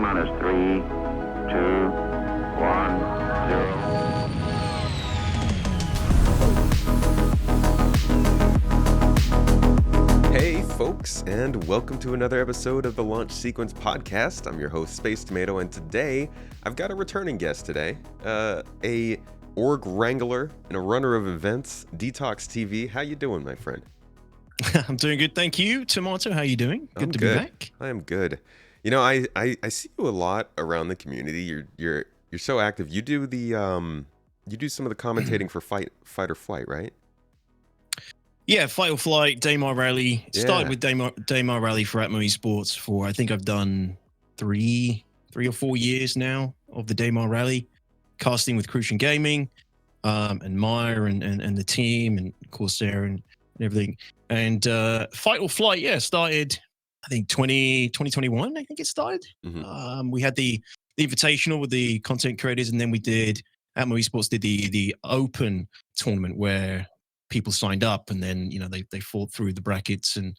minus 3, 2, 1, 0. Hey folks, and welcome to another episode of the Launch Sequence Podcast. I'm your host, Space Tomato, and today I've got a returning guest today, a org wrangler and a runner of events, DTOX TV. How you doing, my friend? I'm doing good, thank you. Tomato, how you doing? I'm Good to good. be back. I am good. You know, I see you a lot around the community. You're so active. You do the you do some of the commentating for fight or flight, right? Yeah, Fight or Flight, Daymar Rally. Started Yeah. with Daymar Rally for Atmo Esports for, I think I've done three or 4 years now of the Daymar Rally, casting with Crucian Gaming, and Meyer and the team and Corsair and everything. And Fight or Flight, yeah, started, I think 2021, I think it started. Mhm. We had the invitational with the content creators, and then we did, Atmo Esports did the open tournament where people signed up, and then they fought through the brackets, and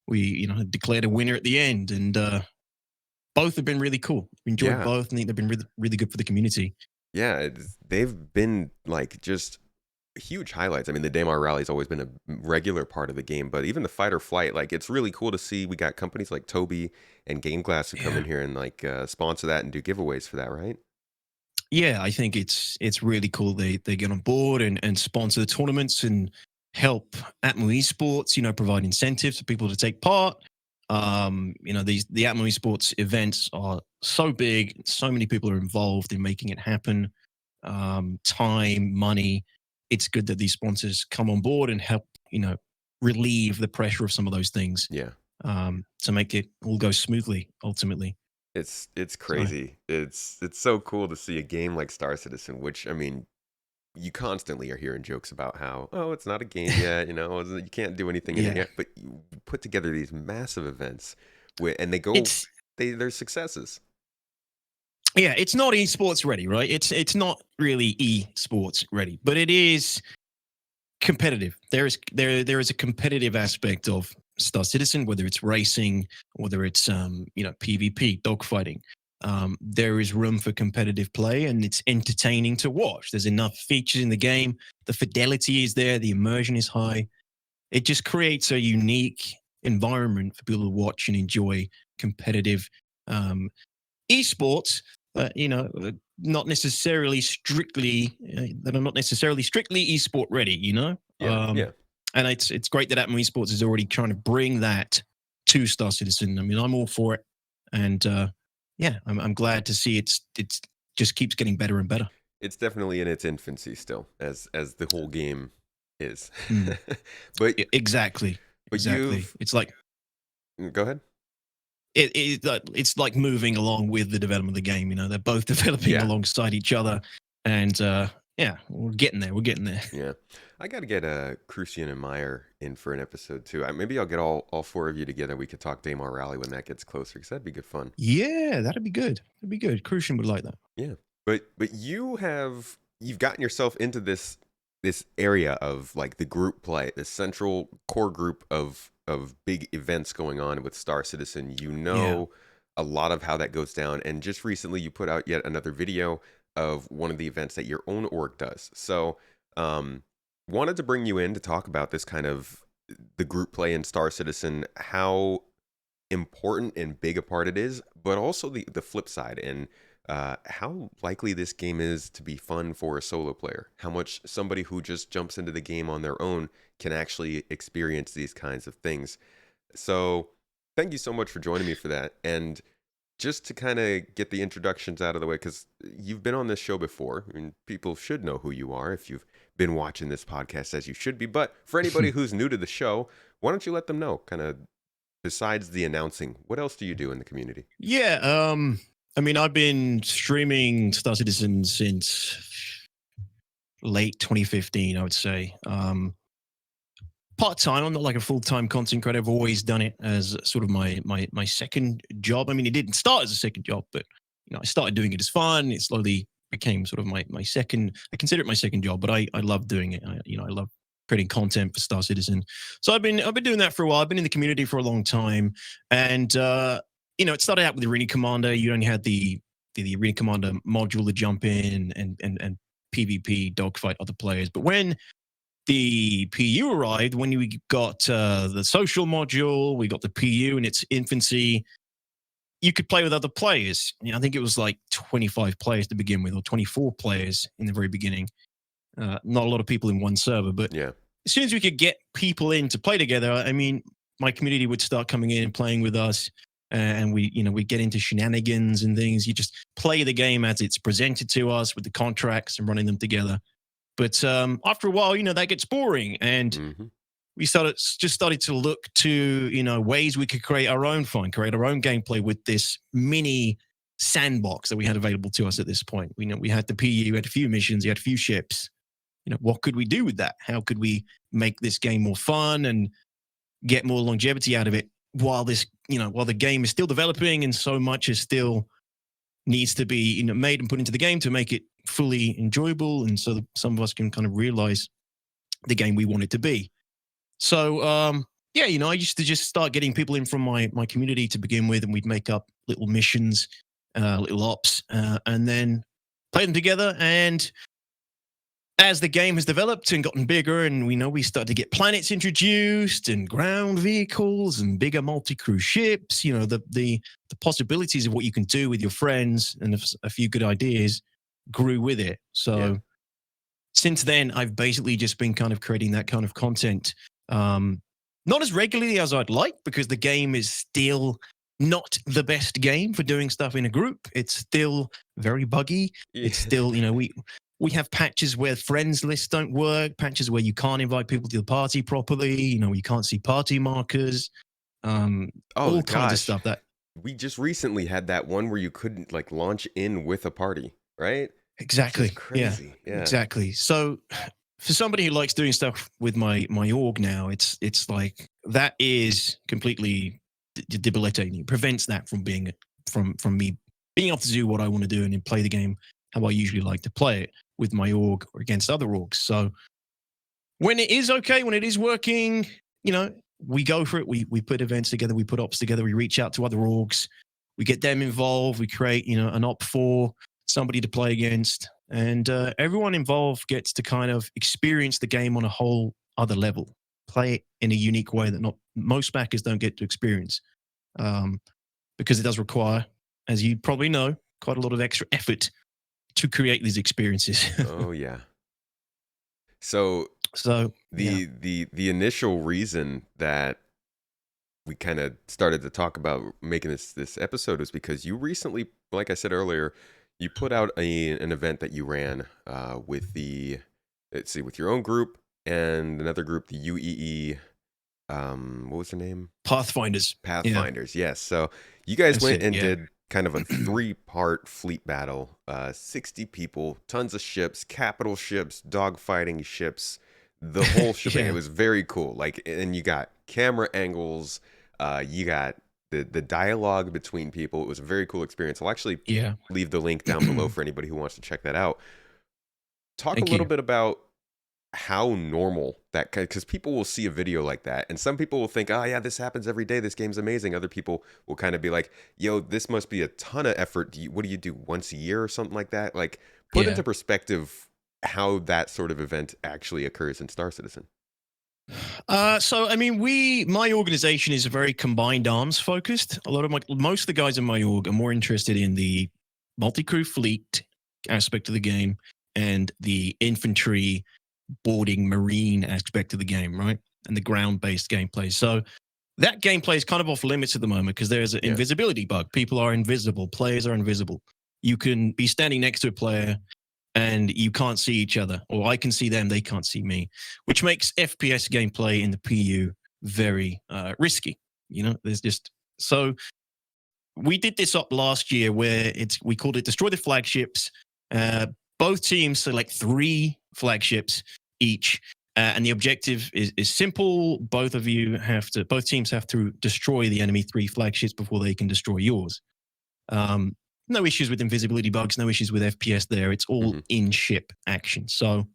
we declared a winner at the end. And both have been really cool. Enjoyed Yeah. both. I think they've been really good for the community. Yeah, they've been like just huge highlights. I mean, the Daymar Rally's always been a regular part of the game, but even the Fight or Flight, like it's really cool to see. We got companies like Toby and Game Glass who come Yeah. in here and like sponsor that and do giveaways for that, right? Yeah, I think it's really cool. They get on board and sponsor the tournaments and help Atmo Esports, provide incentives for people to take part. The Atmo Esports events are so big, so many people are involved in making it happen. Time, money. It's good that these sponsors come on board and help, relieve the pressure of some of those things, Yeah. to make it all go smoothly ultimately. It's crazy. It's so cool to see a game like Star Citizen, which I mean, you constantly are hearing jokes about how, oh, it's not a game yet, you can't do anything in it Yeah. yet, but you put together these massive events and It's they're successes. Yeah, it's not esports ready, right? It's not really esports ready, but it is competitive. There is a competitive aspect of Star Citizen, whether it's racing, whether it's PvP, dogfighting. There is room for competitive play, and it's entertaining to watch. There's enough features in the game. The fidelity is there. The immersion is high. It just creates a unique environment for people to watch and enjoy competitive esports, not necessarily strictly that are not necessarily strictly esport ready. Yeah. And it's great that Atmo Esports is already trying to bring that to Star Citizen. I mean, I'm all for it, and I'm glad to see it's just keeps getting better and better. It's definitely in its infancy still, as the whole game is. Mm. But Exactly. you've It's like go ahead. it's like moving along with the development of the game. They're both developing Yeah. alongside each other, and we're getting there. Yeah, I got to get Crucian and Meyer in for an episode too. Maybe I'll get all four of you together. We could talk Daymar Rally when that gets closer, because that'd be good fun. Yeah, that'd be good. Crucian would like that. Yeah, but you've gotten yourself into this area of like the group play, this central core group of big events going on with Star Citizen. A lot of how that goes down, and just recently you put out yet another video of one of the events that your own org does. So wanted to bring you in to talk about this kind of the group play in Star Citizen, how important and big a part it is, but also the flip side, and how likely this game is to be fun for a solo player, how much somebody who just jumps into the game on their own can actually experience these kinds of things. So thank you so much for joining me for that. And just to kind of get the introductions out of the way, because you've been on this show before. I mean, people should know who you are if you've been watching this podcast, as you should be. But for anybody who's new to the show, why don't you let them know, kind of besides the announcing, what else do you do in the community? Yeah, I mean, I've been streaming Star Citizen since late 2015, I would say. Part-time. I'm not like a full-time content creator. I've always done it as sort of my second job. I mean, it didn't start as a second job, but I started doing it as fun. It slowly became sort of my second. I consider it my second job, but I love doing it. I love creating content for Star Citizen. So I've been doing that for a while. I've been in the community for a long time, and it started out with the Arena Commander. You only had the Arena Commander module to jump in and PvP dogfight other players. But when the PU arrived, when we got the social module, we got the PU in its infancy, you could play with other players. I think it was like 25 players to begin with, or 24 players in the very beginning. Not a lot of people in one server, but Yeah. as soon as we could get people in to play together, I mean, my community would start coming in and playing with us, and we get into shenanigans and things. You just play the game as it's presented to us with the contracts and running them together. But after a while, that gets boring, and Mhm. we started to look to ways we could create our own fun, create our own gameplay with this mini sandbox that we had available to us at this point. We had the PU, we had a few missions, we had a few ships. What could we do with that? How could we make this game more fun and get more longevity out of it while the game is still developing and so much is still needs to be made and put into the game to make it fully enjoyable, and so that some of us can kind of realize the game we want it to be. So I used to just start getting people in from my community to begin with, and we'd make up little missions, little ops, and then play them together. And as the game has developed and gotten bigger, and we started to get planets introduced and ground vehicles and bigger multi-crew ships, the possibilities of what you can do with your friends and a few good ideas grew with it. So since then, I've basically just been kind of creating that kind of content, not as regularly as I'd like, because the game is still not the best game for doing stuff in a group. It's still very buggy. Yeah. It's still, we have patches where friends lists don't work, patches where you can't invite people to the party properly, you can't see party markers, all kinds of stuff that. We just recently had that one where you couldn't like launch in with a party, right? Exactly. Crazy. Yeah. Exactly. So for somebody who likes doing stuff with my org now, it's like that is completely debilitating. It prevents that from being from me being able to do what I want to do and play the game how I usually like to play it with my org or against other orgs. So when it is okay, when it is working, we go for it. We put events together, we put ops together, we reach out to other orgs, we get them involved, we create an op for somebody to play against, and everyone involved gets to kind of experience the game on a whole other level, play it in a unique way that not most backers don't get to experience, because it does require, as you probably know, quite a lot of extra effort to create these experiences. Oh yeah. So the initial reason that we kind of started to talk about making this episode was because you recently, like I said earlier, you put out an event that you ran with with your own group and another group, the UEE. What was the name? Pathfinders. Yes. So you guys went and yeah. did kind of a 3-part fleet battle. 60 people, tons of ships, capital ships, dogfighting ships, the whole shebang. Yeah. It was very cool. Like, and you got camera angles. You got the dialogue between people. It was a very cool experience. I'll actually leave the link down below for anybody who wants to check that out. Talk a little bit about how normal that, because people will see a video like that and some people will think, oh yeah, this happens every day, this game's amazing. Other people will kind of be like, yo, this must be a ton of effort. What do you do once a year or something like that? Like, put into perspective how that sort of event actually occurs in Star Citizen. So I mean, my organization is very combined arms focused. Most of the guys in my org are more interested in the multi-crew fleet aspect of the game and the infantry boarding marine aspect of the game, right? And the ground-based gameplay. So that gameplay is kind of off limits at the moment because there's an invisibility bug. People are invisible. Players are invisible. You can be standing next to a player and you can't see each other, or I can see them, they can't see me, which makes FPS gameplay in the PU very risky. There's just so we did this up last year where we called it Destroy the Flagships. Both teams select 3 flagships each, and the objective is simple. Both teams have to destroy the enemy 3 flagships before they can destroy yours. No issues with invisibility bugs, no issues with FPS there. It's all in-ship action. So,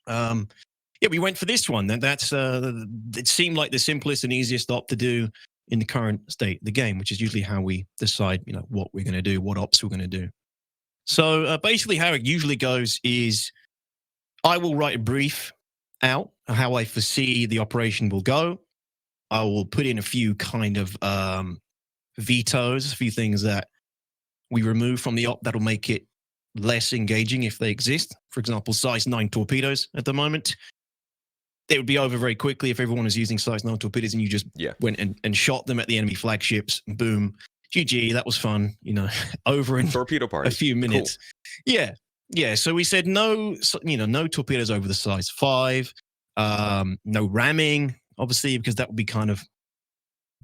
we went for this one. That's it seemed like the simplest and easiest op to do. in the current state of the game, which is usually how we decide, what we're going to do, what ops we're going to do. So basically how it usually goes is I will write a brief out how I foresee the operation will go. I will put in a few kind of vetoes, a few things that we remove from the op that'll make it less engaging if they exist. For example, size 9 torpedoes at the moment. They would be over very quickly if everyone was using size 9 torpedoes and you just went and shot them at the enemy flagships. Boom. GG, that was fun, over in torpedo party. A few minutes. Cool. Yeah. So we said no torpedoes over the size 5. No ramming, obviously, because that would be kind of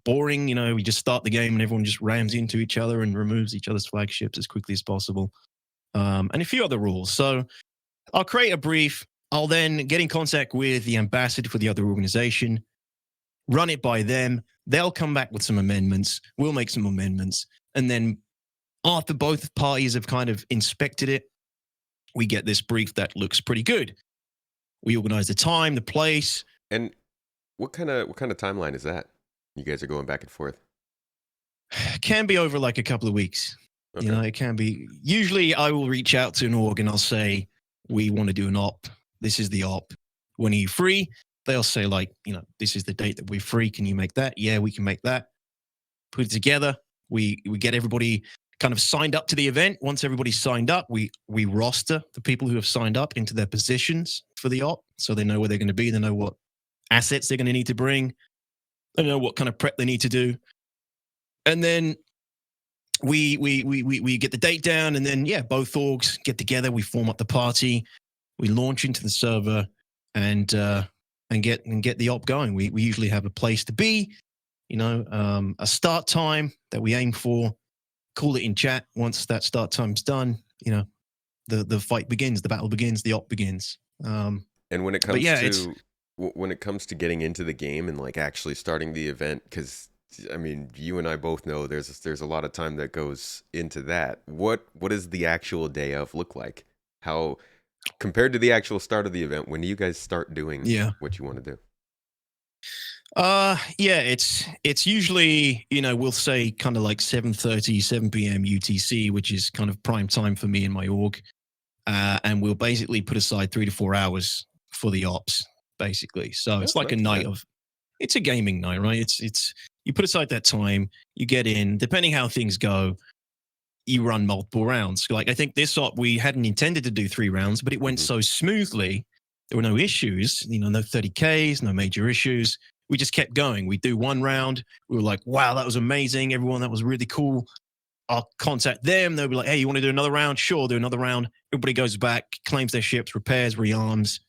boring. We just start the game and everyone just rams into each other and removes each other's flagships as quickly as possible. And a few other rules. So I'll create a brief. I'll then get in contact with the ambassador for the other organization, run it by them. They'll come back with some amendments. We'll make some amendments. And then after both parties have kind of inspected it, we get this brief that looks pretty good. We organize the time, the place. And what kind of timeline is that? You guys are going back and forth? Can be over like a couple of weeks. Okay. It can be. Usually I will reach out to an org and I'll say, we want to do an op. This is the op. When are you free? They'll say this is the date that we're free. Can you make that? Yeah, we can make that. Put it together. We get everybody kind of signed up to the event. Once everybody's signed up, we roster the people who have signed up into their positions for the op. So they know where they're going to be. They know what assets they're going to need to bring. They know what kind of prep they need to do. And then we get the date down, and then both orgs get together. We form up the party. We launch into the server and get the op going. We usually have a place to be, a start time that we aim for. Call it in chat. Once that start time's done, the fight begins, the battle begins, the op begins. And when it comes to getting into the game and like actually starting the event, because I mean, you and I both know there's a lot of time that goes into that. What does the actual day of look like? How compared to the actual start of the event, when do you guys start doing what you want to do? It's usually, we'll say kind of like 7:30, 7 p.m. UTC, which is kind of prime time for me and my org. And we'll basically put aside 3 to 4 hours for the ops, basically. So it's like a night of, it's a gaming night, right? It's you put aside that time, you get in, depending how things go, you run multiple rounds. Like I think this op, we hadn't intended to do 3 rounds, but it went so smoothly. There were no issues, no 30Ks, no major issues. We just kept going. We do 1 round. We were like, wow, that was amazing. Everyone, that was really cool. I'll contact them. They'll be like, hey, you want to do another round? Sure, do another round. Everybody goes back, claims their ships, repairs, rearms,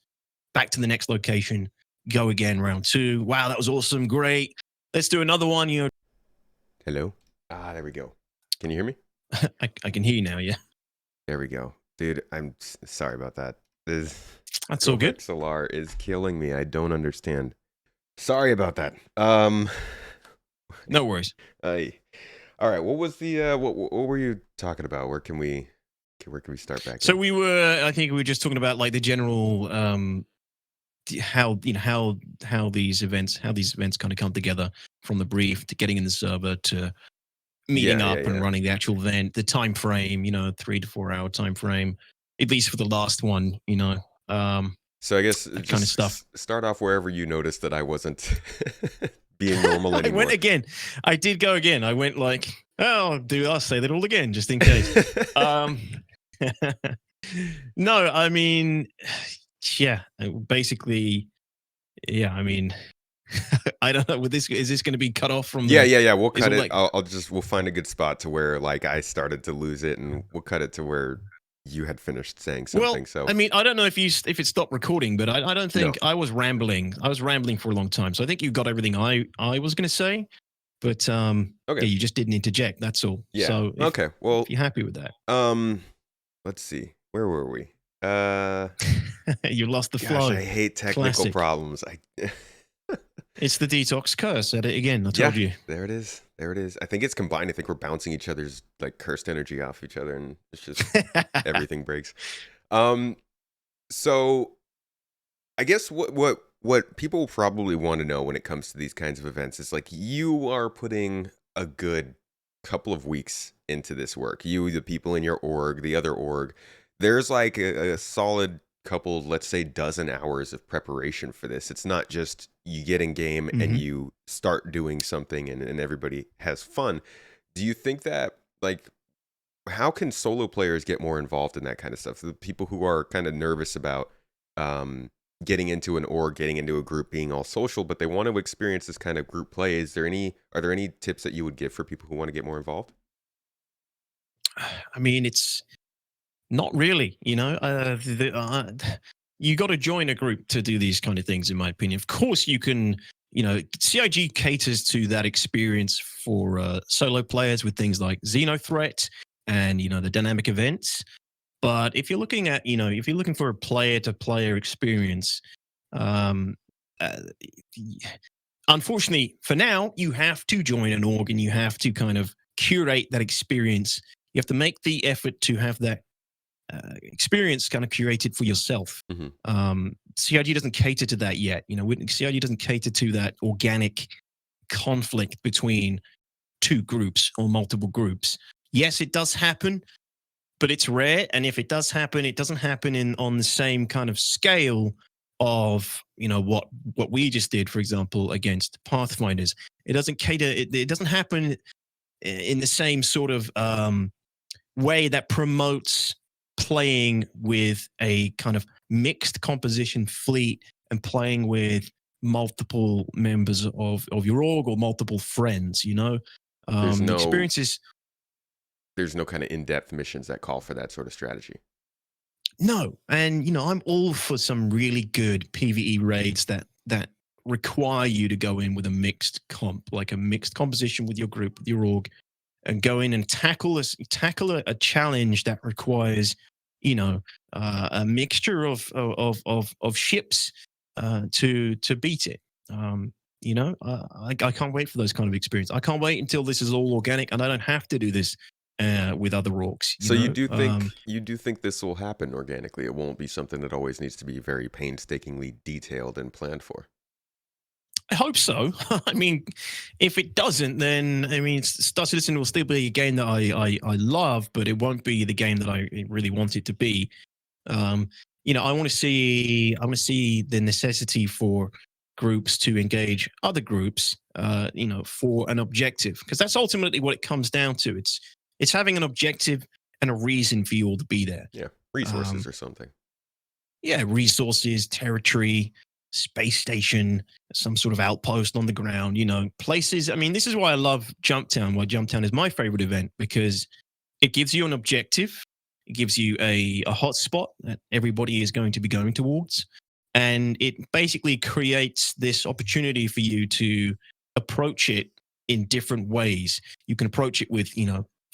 back to the next location, go again, round 2. Wow, that was awesome. Great. Let's do another one. Hello? There we go. Can you hear me? I can hear you now, yeah. There we go. Dude, I'm sorry about that. That's all good. Solar is killing me. I don't understand. Sorry about that. No worries. All right. What was the what were you talking about? Where can we start back? So I think we were just talking about like the general how these events kind of come together, from the brief to getting in the server to meeting up and running the actual event, the time frame, 3 to 4 hour time frame, at least for the last one, So I guess that kind of stuff. Start off wherever you noticed that I wasn't being normal anymore. I went again. I did go again. I went like, I'll say that all again, just in case. No, I mean, basically, I mean, I don't know. Is this going to be cut off from? We'll cut it. We'll find a good spot to where like I started to lose it, and we'll cut it to where you had finished saying something. Well, I mean, I don't know if it stopped recording, but I don't think I was rambling. I was rambling for a long time, so I think you got everything I was going to say. But you just didn't interject. That's all. Yeah. So if you're happy with that. Let's see. Where were we? You lost the flow. Gosh, I hate technical problems. It's the DTOX curse. At it again. I told you. There it is. I think it's combined. I think we're bouncing each other's like cursed energy off each other, and it's just everything breaks. So I guess what what people probably want to know when it comes to these kinds of events is like you are putting a good couple of weeks into this work. You, the people in your org, the other org, there's like a solid couple, let's say dozen hours of preparation for this. It's not just you get in game and Mhm. you start doing something and everybody has fun. Do you think that like how can solo players get more involved in that kind of stuff? The people who are kind of nervous about um, getting into an org, getting into a group, being all social, but they want to experience this kind of group play. Are there any tips that you would give for people who want to get more involved? I mean, it's not really, you got to join a group to do these kind of things, in my opinion. Of course, you can, CIG caters to that experience for solo players with things like Xenothreat and, the dynamic events. But if you're looking at, if you're looking for a player to player experience, um, uh, unfortunately, for now, you have to join an org and you have to kind of curate that experience. You have to make the effort to have that experience kind of curated for yourself. Hmm. CIG doesn't cater to that yet. CIG doesn't cater to that organic conflict between two groups or multiple groups. Yes, it does happen, but it's rare. And if it does happen, it doesn't happen in on the same kind of scale of what we just did, for example, against Pathfinders. It doesn't cater. It doesn't happen in the same sort of way that promotes playing with a kind of mixed composition fleet and playing with multiple members of your org or multiple friends. There's The no experiences. there's no kind of in-depth missions that call for that sort of strategy. No, and I'm all for some really good PVE raids that require you to go in with a mixed comp, like a mixed composition with your group, with your org, and go in and tackle a challenge that requires a mixture of ships to beat it. I can't wait for those kind of experience. I can't wait until this is all organic and I don't have to do this with other orgs. So you do think this will happen organically? It won't be something that always needs to be very painstakingly detailed and planned for. I hope so. I mean, if it doesn't, then I mean, Star Citizen will still be a game that I love, but it won't be the game that I really want it to be. Um, I want to see the necessity for groups to engage other groups, for an objective, because that's ultimately what it comes down to. It's having an objective and a reason for you all to be there. Yeah, resources Um, or something. yeah, resources, territory, space station, some sort of outpost on the ground, places. I mean, this is why I love Jumptown, why Jumptown is my favorite event, because it gives you an objective, it gives you a hot spot that everybody is going to be going towards. And it basically creates this opportunity for you to approach it in different ways. You can approach it with,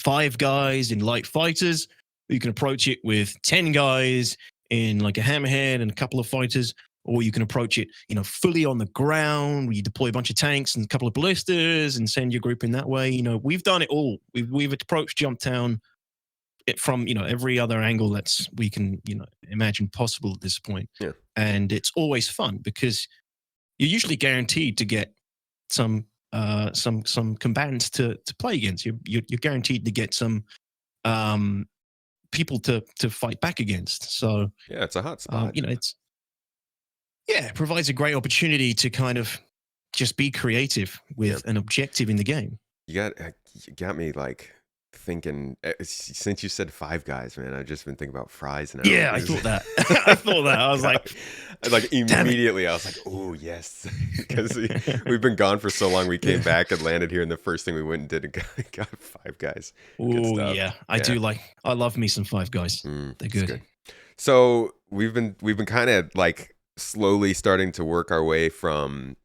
5 guys in light fighters. You can approach it with 10 guys in like a hammerhead and a couple of fighters, or you can approach it, fully on the ground where you deploy a bunch of tanks and a couple of ballistas and send your group in that way. We've done it all. We've approached Jumptown from every other angle that's we can imagine possible at this point. Yeah. And it's always fun because you're usually guaranteed to get some combatants to play against. You're guaranteed to get some people to fight back against. So Yeah, it's a hot spot. it provides a great opportunity to kind of just be creative with an objective in the game. You got me like thinking since you said 5 guys, man. I've just been thinking about fries now. Yeah, I thought that. I thought that. I was like immediately, I was like, oh yes, because we've been gone for so long. We came back and landed here, and the first thing we went and did got 5 guys. Oh yeah, I love me some 5 guys. They're good. So we've been kind of like slowly starting to work our way from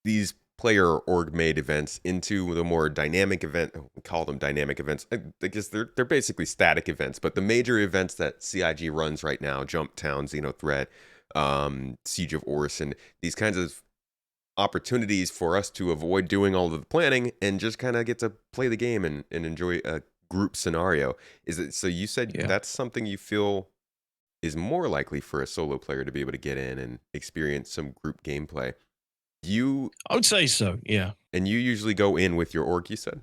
these player org made events into the more dynamic event. We call them dynamic events. I guess they're basically static events, but the major events that CIG runs right now, Jumptown, Xenothreat, Siege of Orison, these kinds of opportunities for us to avoid doing all of the planning and just kind of get to play the game and enjoy a group scenario. Is it so? You said that's something you feel is more likely for a solo player to be able to get in and experience some group gameplay. You I would say so. Yeah. and you usually go in with your org, you said?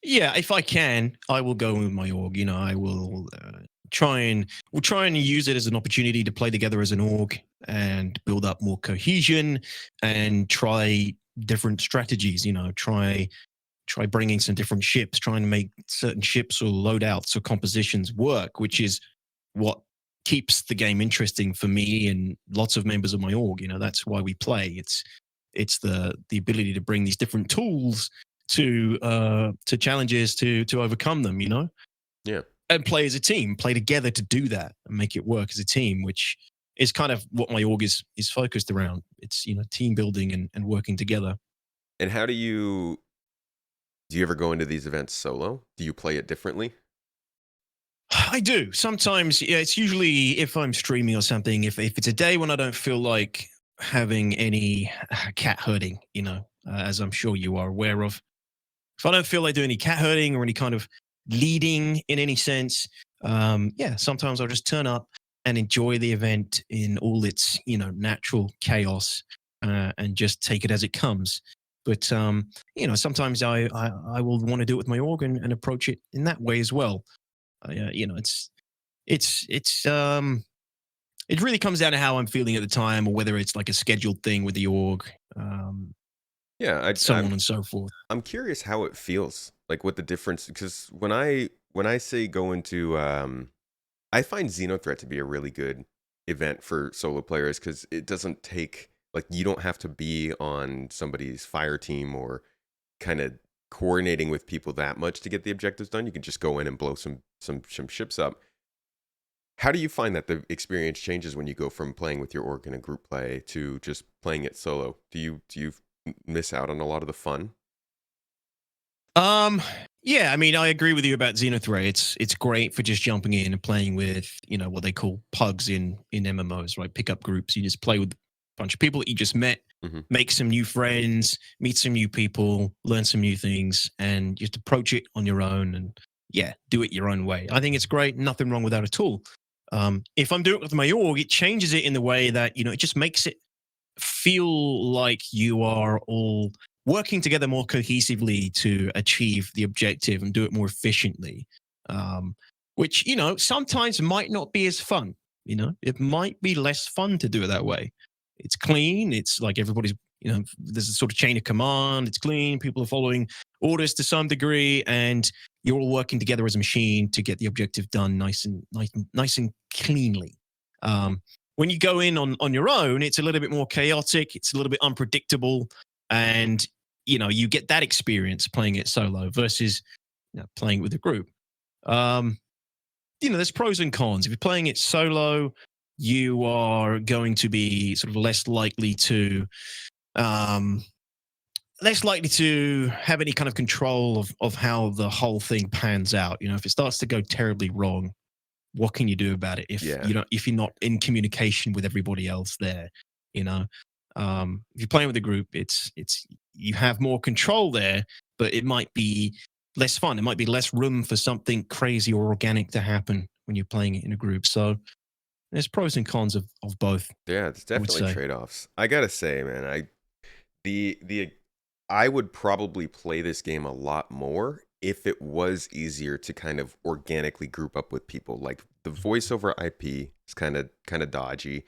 Yeah, if I can, I will go with my org. You know, I will we'll try and use it as an opportunity to play together as an org and build up more cohesion and try different strategies. You know, try bringing some different ships, trying to make certain ships or loadouts or compositions work, which is what keeps the game interesting for me and lots of members of my org. You know, that's why we play. It's the ability to bring these different tools to challenges to overcome them. You know, Yeah. and play as a team, play together to do that and make it work as a team, which is kind of what my org is focused around. It's, you know, team building and working together. And how do you ever go into these events solo? Do you play it differently? I do sometimes. Yeah, it's usually if I'm streaming or something. If it's a day when I don't feel like having any cat herding, you know, as I'm sure you are aware of. If I don't feel like doing any cat herding or any kind of leading in any sense, yeah, sometimes I'll just turn up and enjoy the event in all its, you know, natural chaos, and just take it as it comes. But you know, sometimes I will want to do it with my organ and approach it in that way as well. You know, it's it really comes down to how I'm feeling at the time, or whether it's like a scheduled thing with the org, Yeah, so on and so forth. I'm curious how it feels, like what the difference, because when I say go into I find Xenothreat to be a really good event for solo players because it doesn't take, like, you don't have to be on somebody's fire team or kind of coordinating with people that much to get the objectives done. You can just go in and blow some ships up. How do you find that the experience changes when you go from playing with your org in a group play to just playing it solo? Do you miss out on a lot of the fun? Um, yeah, I mean, I agree with you about Xenothreat. It's great for just jumping in and playing with, you know, what they call pugs in MMOs, right? Pickup groups. You just play with a bunch of people that you just met, Hmm. make some new friends, meet some new people, learn some new things, and just approach it on your own and yeah, do it your own way. I think it's great. Nothing wrong with that at all. If I'm doing it with my org, it changes it in the way that, you know, it just makes it feel like you are all working together more cohesively to achieve the objective and do it more efficiently. Um, which, you know, sometimes might not be as fun. You know, it might be less fun to do it that way. It's clean. It's like everybody's, you know, there's a sort of chain of command. It's clean. People are following orders to some degree, and you're all working together as a machine to get the objective done nice and cleanly. Um, when you go in on your own, it's a little bit more chaotic. It's a little bit unpredictable, and you know you get that experience playing it solo versus, you know, playing with a group. Um, you know, there's pros and cons. If you're playing it solo, you are going to be sort of um, less likely to have any kind of control of how the whole thing pans out. You know, if it starts to go terribly wrong, what can you do about it Yeah. if you're not in communication with everybody else there? You know, if you're playing with a group, it's you have more control there, but it might be less fun. It might be less room for something crazy or organic to happen when you're playing it in a group. So there's pros and cons of both, Yeah, it's I would definitely say. trade-offs. I gotta say, man, the I would probably play this game a lot more if it was easier to kind of organically group up with people. Like the voice over IP is kind of dodgy.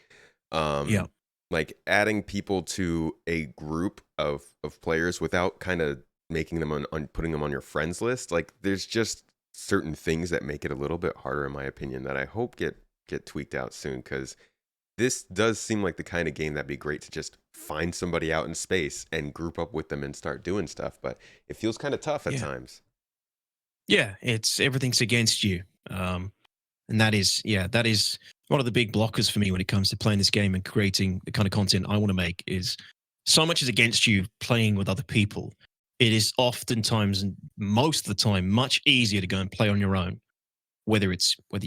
Yeah, Um, like adding people to a group of players without kind of making them on putting them on your friends list. Like there's just certain things that make it a little bit harder, in my opinion, that I hope get tweaked out soon because this does seem like the kind of game that'd be great to just find somebody out in space and group up with them and start doing stuff, but it feels kind of tough at yeah, times. yeah. It's everything's against you. And that is one of the big blockers for me when it comes to playing this game and creating the kind of content I want to make is so much is against you playing with other people. It is oftentimes and most of the time much easier to go and play on your own, whether you're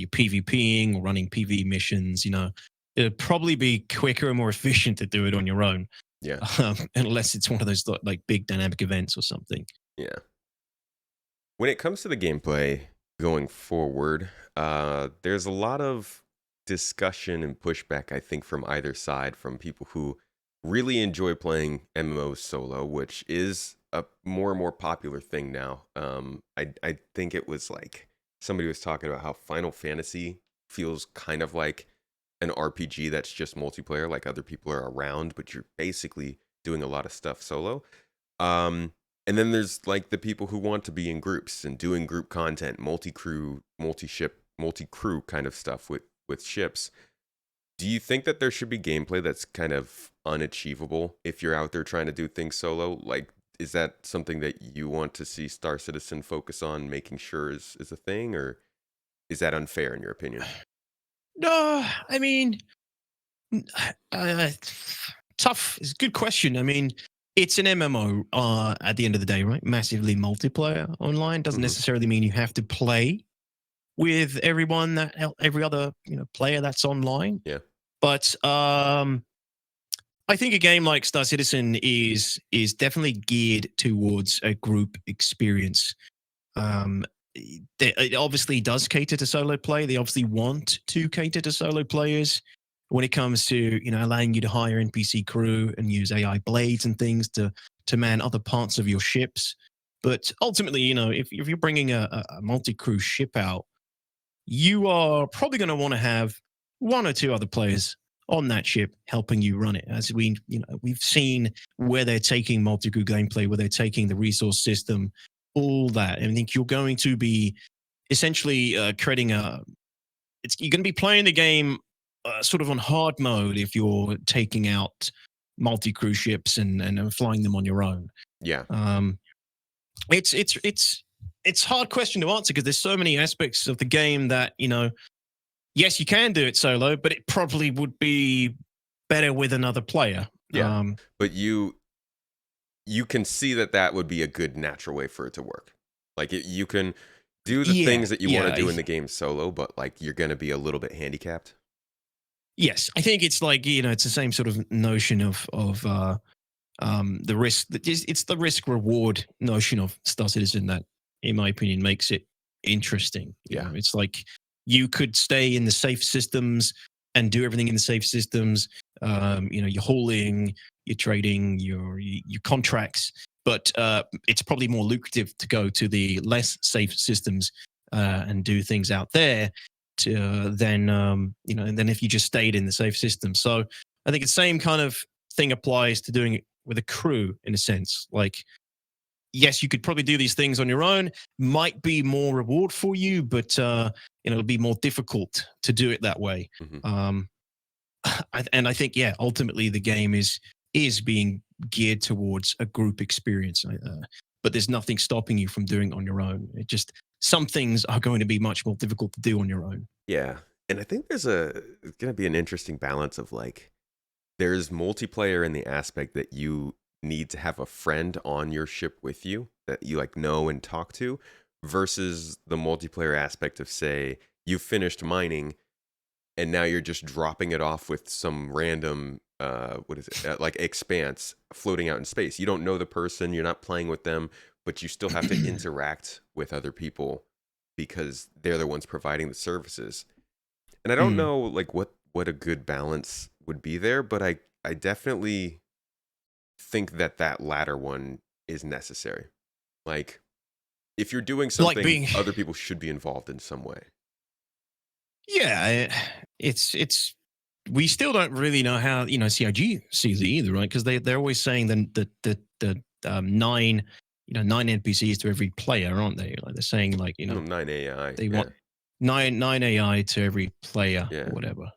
PvPing or running PvE missions, you know, it'd probably be quicker and more efficient to do it on your own, Yeah. unless it's one of those like big dynamic events or something. Yeah. When it comes to the gameplay going forward, there's a lot of discussion and pushback, I think, from either side, from people who really enjoy playing MMOs solo, which is a more and more popular thing now. I think it was like somebody was talking about how Final Fantasy feels kind of like an RPG that's just multiplayer, like other people are around, but you're basically doing a lot of stuff solo. And then there's like the people who want to be in groups and doing group content, multi-crew, multi-ship, multi-crew kind of stuff with ships. Do you think that there should be gameplay that's kind of unachievable if you're out there trying to do things solo? Like, is that something that you want to see Star Citizen focus on making sure is a thing, or is that unfair in your opinion? No, I mean, uh, tough. It's a good question. I mean, it's an MMO at the end of the day, right? Massively multiplayer online doesn't Mhm. necessarily mean you have to play with everyone every other player that's online. Yeah. But I think a game like Star Citizen is definitely geared towards a group experience. Um, it obviously does cater to solo play. They obviously want to cater to solo players when it comes to allowing you to hire NPC crew and use AI blades and things to man other parts of your ships. But ultimately, if you're bringing a multi-crew ship out, you are probably going to want to have one or two other players on that ship helping you run it. As we've seen where they're taking multi-crew gameplay, where they're taking the resource system, all that. I think you're going to be essentially creating you're going to be playing the game sort of on hard mode if you're taking out multi-crew ships and flying them on your own. Yeah. It's a hard question to answer because there's so many aspects of the game that yes, you can do it solo, but it probably would be better with another player. Yeah. But you can see that would be a good natural way for it to work. Like you can do the things that you want to do in the game solo, but like you're going to be a little bit handicapped. Yes, I think it's like it's the same sort of notion of the risk. It's the risk reward notion of Star Citizen that, in my opinion, makes it interesting. Yeah. It's like you could stay in the safe systems and do everything in the safe systems. You're hauling, you're trading, your contracts, but it's probably more lucrative to go to the less safe systems and do things out there than if you just stayed in the safe system. So I think the same kind of thing applies to doing it with a crew in a sense. Like, yes, you could probably do these things on your own, might be more reward for you, but it'll be more difficult to do it that way. Mm-hmm. I think, yeah, ultimately the game is being geared towards a group experience. But there's nothing stopping you from doing it on your own. It just, some things are going to be much more difficult to do on your own. Yeah. And I think it's going to be an interesting balance of like, there's multiplayer in the aspect that you need to have a friend on your ship with you that you like know and talk to, versus the multiplayer aspect of, say, you finished mining and now you're just dropping it off with some random like expanse floating out in space. You don't know the person, you're not playing with them, but you still have to interact with other people because they're the ones providing the services. And I don't know like what a good balance would be there, but I definitely think that latter one is necessary. Like, if you're doing something, other people should be involved in some way. Yeah, it's we still don't really know how CIG sees it either, right? Because they're always saying that the nine NPCs to every player, aren't they? Like they're saying 9 AI. They want nine AI to every player Yeah. or whatever.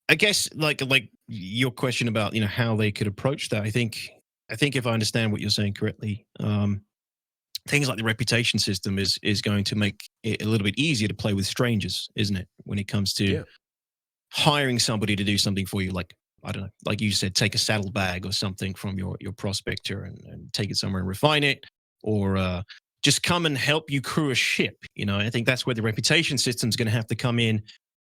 I guess like your question about how they could approach that. I think if I understand what you're saying correctly, things like the reputation system is going to make it a little bit easier to play with strangers, isn't it? When it comes to hiring somebody to do something for you, like I don't know, like you said, take a saddlebag or something from your prospector and take it somewhere and refine it, or just come and help you crew a ship. I think that's where the reputation system is going to have to come in,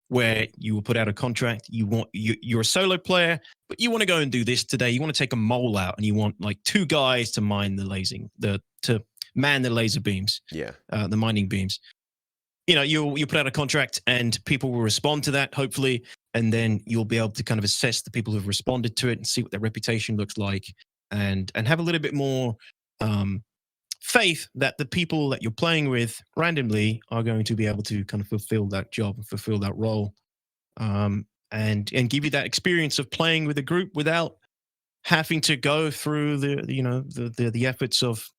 where you will put out a contract. You're a solo player, but you want to go and do this today. You want to take a mole out, and you want like 2 guys to mine to man the laser beams, Yeah. the mining beams. you'll put out a contract and people will respond to that, hopefully, and then you'll be able to kind of assess the people who've responded to it and see what their reputation looks like, and have a little bit more faith that the people that you're playing with randomly are going to be able to kind of fulfill that job and fulfill that role, and give you that experience of playing with a group without having to go through the efforts of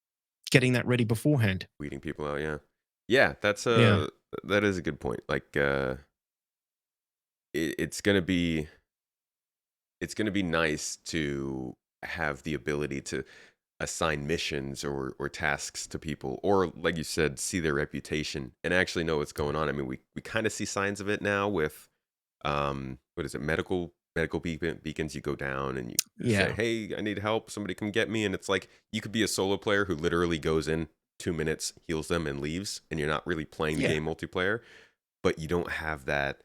getting that ready beforehand. Weeding people out, yeah, that's Yeah. that is a good point. Like, it's gonna be nice to have the ability to assign missions or tasks to people, or like you said, see their reputation and actually know what's going on. I mean, we kind of see signs of it now with what is it, medical beacons. You go down and you say, Yeah. hey, I need help, somebody come get me. And it's like, you could be a solo player who literally goes in 2 minutes, heals them, and leaves, and you're not really playing the Yeah. game multiplayer, but you don't have that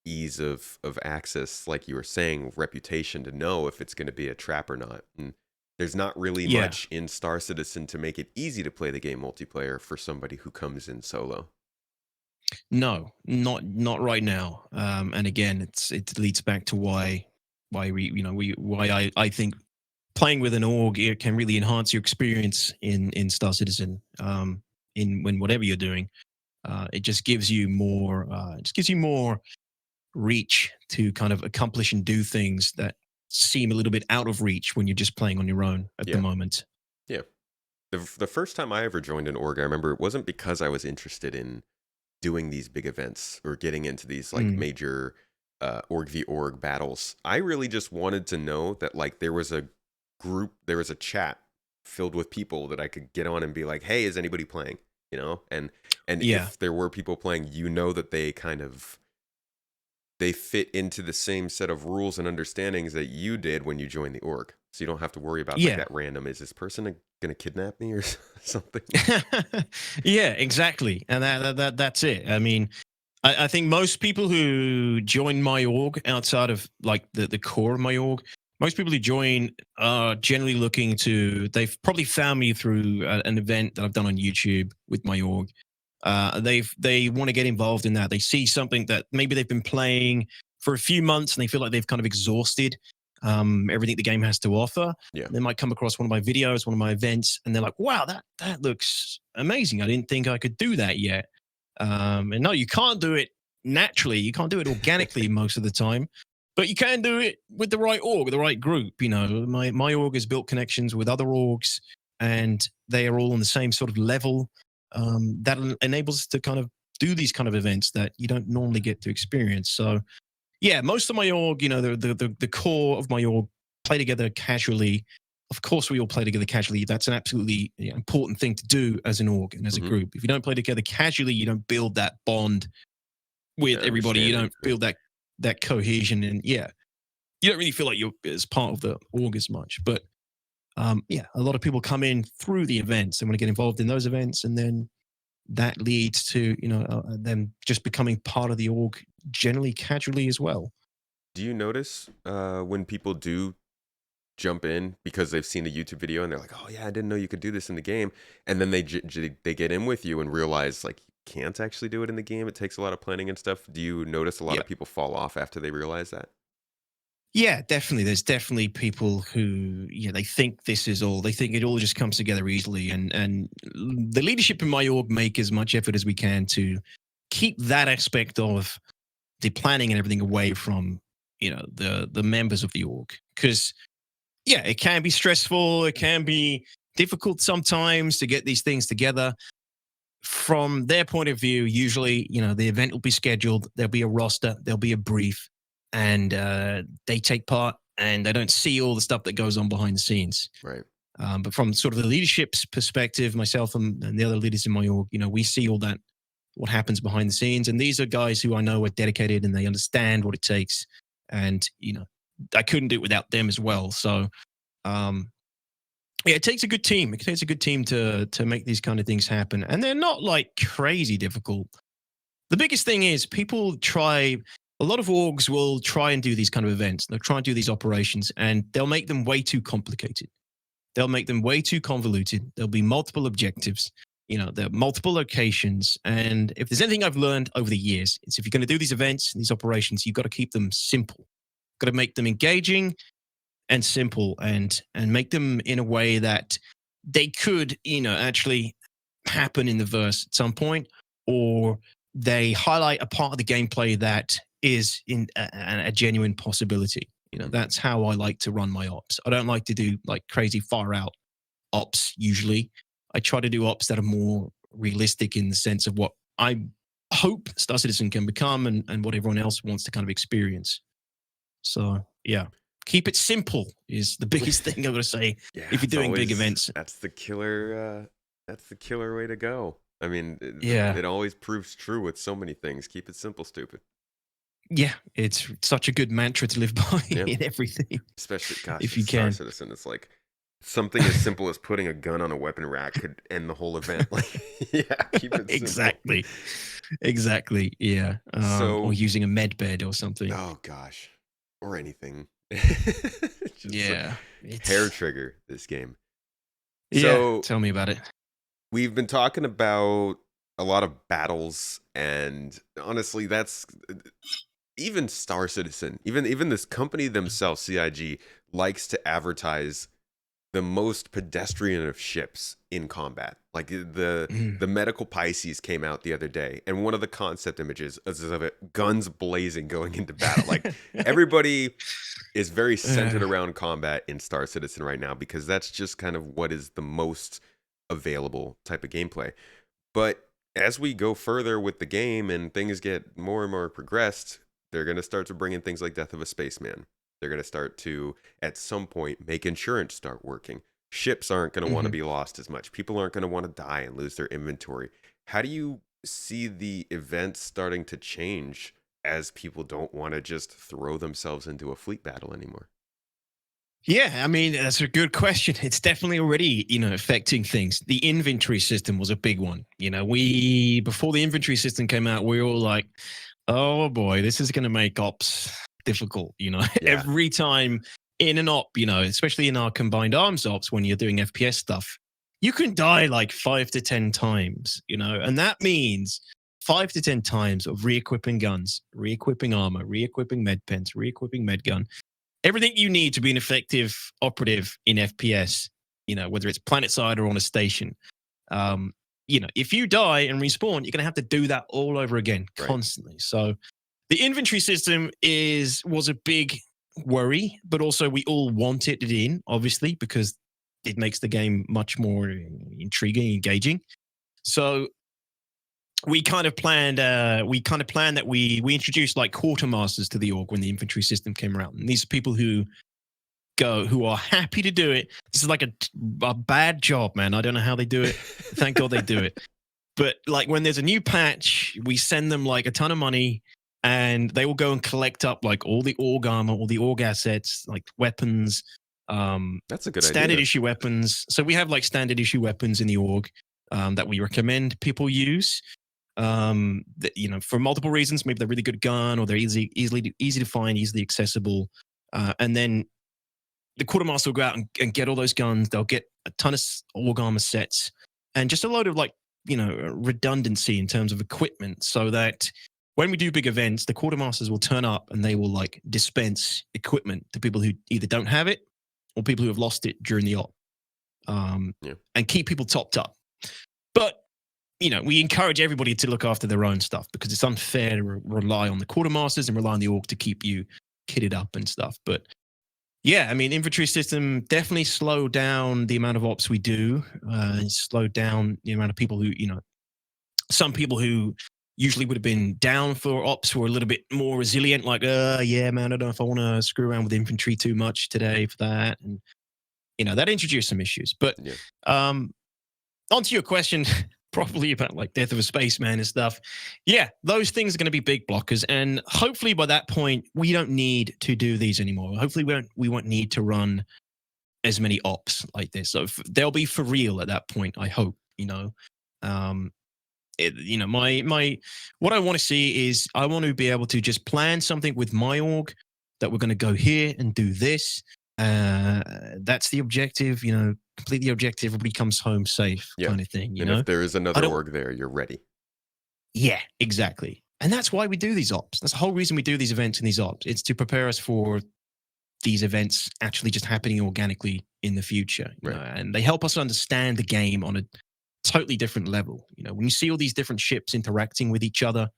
ease of access, like you were saying, reputation, to know if it's going to be a trap or not. And there's not really Yeah. much in Star Citizen to make it easy to play the game multiplayer for somebody who comes in solo. No, not right now. And again, it leads back to why I think playing with an org, it can really enhance your experience in Star Citizen. In when whatever you're doing, it just gives you more. Just gives you more reach to kind of accomplish and do things that seem a little bit out of reach when you're just playing on your own at the Yeah. moment. Yeah. The first time I ever joined an org, I remember it wasn't because I was interested in doing these big events or getting into these like major org v org battles. I really just wanted to know that like there was a chat filled with people that I could get on and be like, hey, is anybody playing? And Yeah. if there were people playing, that they fit into the same set of rules and understandings that you did when you joined the org. So you don't have to worry about like Yeah. that random, is this person going to kidnap me or something? Yeah, exactly. And that's it. I mean, I think most people who join my org outside of like the core of my org, most people who join are generally looking to, they've probably found me through an event that I've done on YouTube with my org. They want to get involved in that. They see something that maybe they've been playing for a few months and they feel like they've kind of exhausted everything the game has to offer. Yeah. They might come across one of my videos, one of my events, and they're like, "Wow, that looks amazing! I didn't think I could do that yet." And no, you can't do it naturally. You can't do it organically most of the time, but you can do it with the right org, the right group. My org has built connections with other orgs, and they are all on the same sort of level. That enables us to kind of do these kind of events that you don't normally get to experience. So, yeah, most of my org, the core of my org, play together casually. Of course, we all play together casually. That's an absolutely important thing to do as an org and as a group. If you don't play together casually, you don't build that bond with everybody. You don't build that cohesion, and you don't really feel like you're as part of the org as much. But a lot of people come in through the events and want to get involved in those events, and then that leads to them just becoming part of the org generally casually as well. Do you notice when people do jump in because they've seen a YouTube video and they're like, oh yeah, I didn't know you could do this in the game, and then they get in with you and realize like you can't actually do it in the game, it takes a lot of planning and stuff? Do you notice a lot of people fall off after they realize that? Yeah, definitely. There's definitely people who, they think they think it all just comes together easily. And the leadership in my org make as much effort as we can to keep that aspect of the planning and everything away from, the members of the org. Because, it can be stressful. It can be difficult sometimes to get these things together. From their point of view, usually, the event will be scheduled. There'll be a roster. There'll be a brief. And they take part and they don't see all the stuff that goes on behind the scenes. Right. But from sort of the leadership's perspective, myself and the other leaders in my org, we see all that, what happens behind the scenes. And these are guys who I know are dedicated and they understand what it takes. And, I couldn't do it without them as well. So, it takes a good team. It takes a good team to make these kind of things happen. And they're not like crazy difficult. The biggest thing is a lot of orgs will try and do these kind of events. They'll try and do these operations and they'll make them way too complicated. They'll make them way too convoluted. There'll be multiple objectives. there are multiple locations. And if there's anything I've learned over the years, it's if you're going to do these events and these operations, you've got to keep them simple. Got to make them engaging and simple, and make them in a way that they could, actually happen in the verse at some point, or they highlight a part of the gameplay that is in a genuine possibility. That's how I like to run my ops. I don't like to do like crazy far out ops usually. I try to do ops that are more realistic in the sense of what I hope Star Citizen can become, and what everyone else wants to kind of experience. So yeah, keep it simple is the biggest thing I'm going to say. Yeah, if you're it's doing big always- events, that's the killer. That's the killer way to go. I mean, Yeah. it always proves true with so many things. Keep it simple, stupid. yeah, it's such a good mantra to live by Yeah. in everything. Especially, gosh, If with you Star can. Citizen, it's like something as simple as putting a gun on a weapon rack could end the whole event. Like, yeah, keep it simple. Exactly. Yeah. So- or using a med bed or something. Oh gosh, or anything. Just like Yeah. It's- hair trigger this game. Yeah. So- Tell me about it. We've been talking about a lot of battles, and honestly, that's even Star Citizen, even this company themselves, CIG, likes to advertise the most pedestrian of ships in combat. Like the medical Pisces came out the other day, and one of the concept images is of it, guns blazing going into battle. Like everybody is very centered around combat in Star Citizen right now, because that's just kind of what is the most available type of gameplay. But as we go further with the game and things get more and more progressed, they're going to start to bring in things like Death of a Spaceman. They're going to start to, at some point, make insurance start working. Ships aren't going to want to be lost as much. People aren't going to want to die and lose their inventory. How do you see the events starting to change as people don't want to just throw themselves into a fleet battle anymore? Yeah, I mean, that's a good question. It's definitely already, affecting things. The inventory system was a big one. Before the inventory system came out, we were all like, oh boy, this is going to make ops difficult. Every time in an op, especially in our combined arms ops, when you're doing FPS stuff, you can die like 5 to 10 times, and that means 5 to 10 times of re-equipping guns, re-equipping armor, re-equipping med pens, re-equipping med gun. Everything you need to be an effective operative in FPS, whether it's planetside or on a station. If you die and respawn, you're going to have to do that all over again constantly. So the inventory system was a big worry, but also we all wanted it in, obviously, because it makes the game much more intriguing, engaging. So we kind of planned that we introduced like quartermasters to the org when the infantry system came around. And these are people who are happy to do it. This is like a bad job, man. I don't know how they do it. Thank God they do it. But like when there's a new patch, we send them like a ton of money, and they will go and collect up like all the org armor, all the org assets, like weapons. That's a good standard idea. issue weapons. So we have like standard issue weapons in the org that we recommend people use. For multiple reasons, maybe they're really good gun, or they're easy to find, easily accessible. And then the quartermaster will go out and get all those guns. They'll get a ton of org armor sets and just a load of like, redundancy in terms of equipment, so that when we do big events, the quartermasters will turn up and they will like dispense equipment to people who either don't have it or people who have lost it during the op, and keep people topped up. But we encourage everybody to look after their own stuff, because it's unfair to rely on the quartermasters and rely on the org to keep you kitted up and stuff. But yeah, I mean, inventory system definitely slowed down the amount of ops we do. Slowed down the amount of people who, some people who usually would have been down for ops were a little bit more resilient, like, yeah, man, I don't know if I want to screw around with infantry too much today for that. And, that introduced some issues. But onto your question, probably about like Death of a Spaceman and stuff. Yeah, those things are going to be big blockers, and hopefully by that point we don't need to do these anymore. Hopefully we won't need to run as many ops like this. So they'll be for real at that point, I hope. My what I want to see is I want to be able to just plan something with my org that we're going to go here and do this. That's the objective, complete the objective, everybody comes home safe Yeah. kind of thing, And if there is I another don't, org there, you're ready. yeah, exactly. And that's why we do these ops. That's the whole reason we do these events and these ops. It's to prepare us for these events actually just happening organically in the future, Right. and they help us understand the game on a totally different level. When you see all these different ships interacting with each other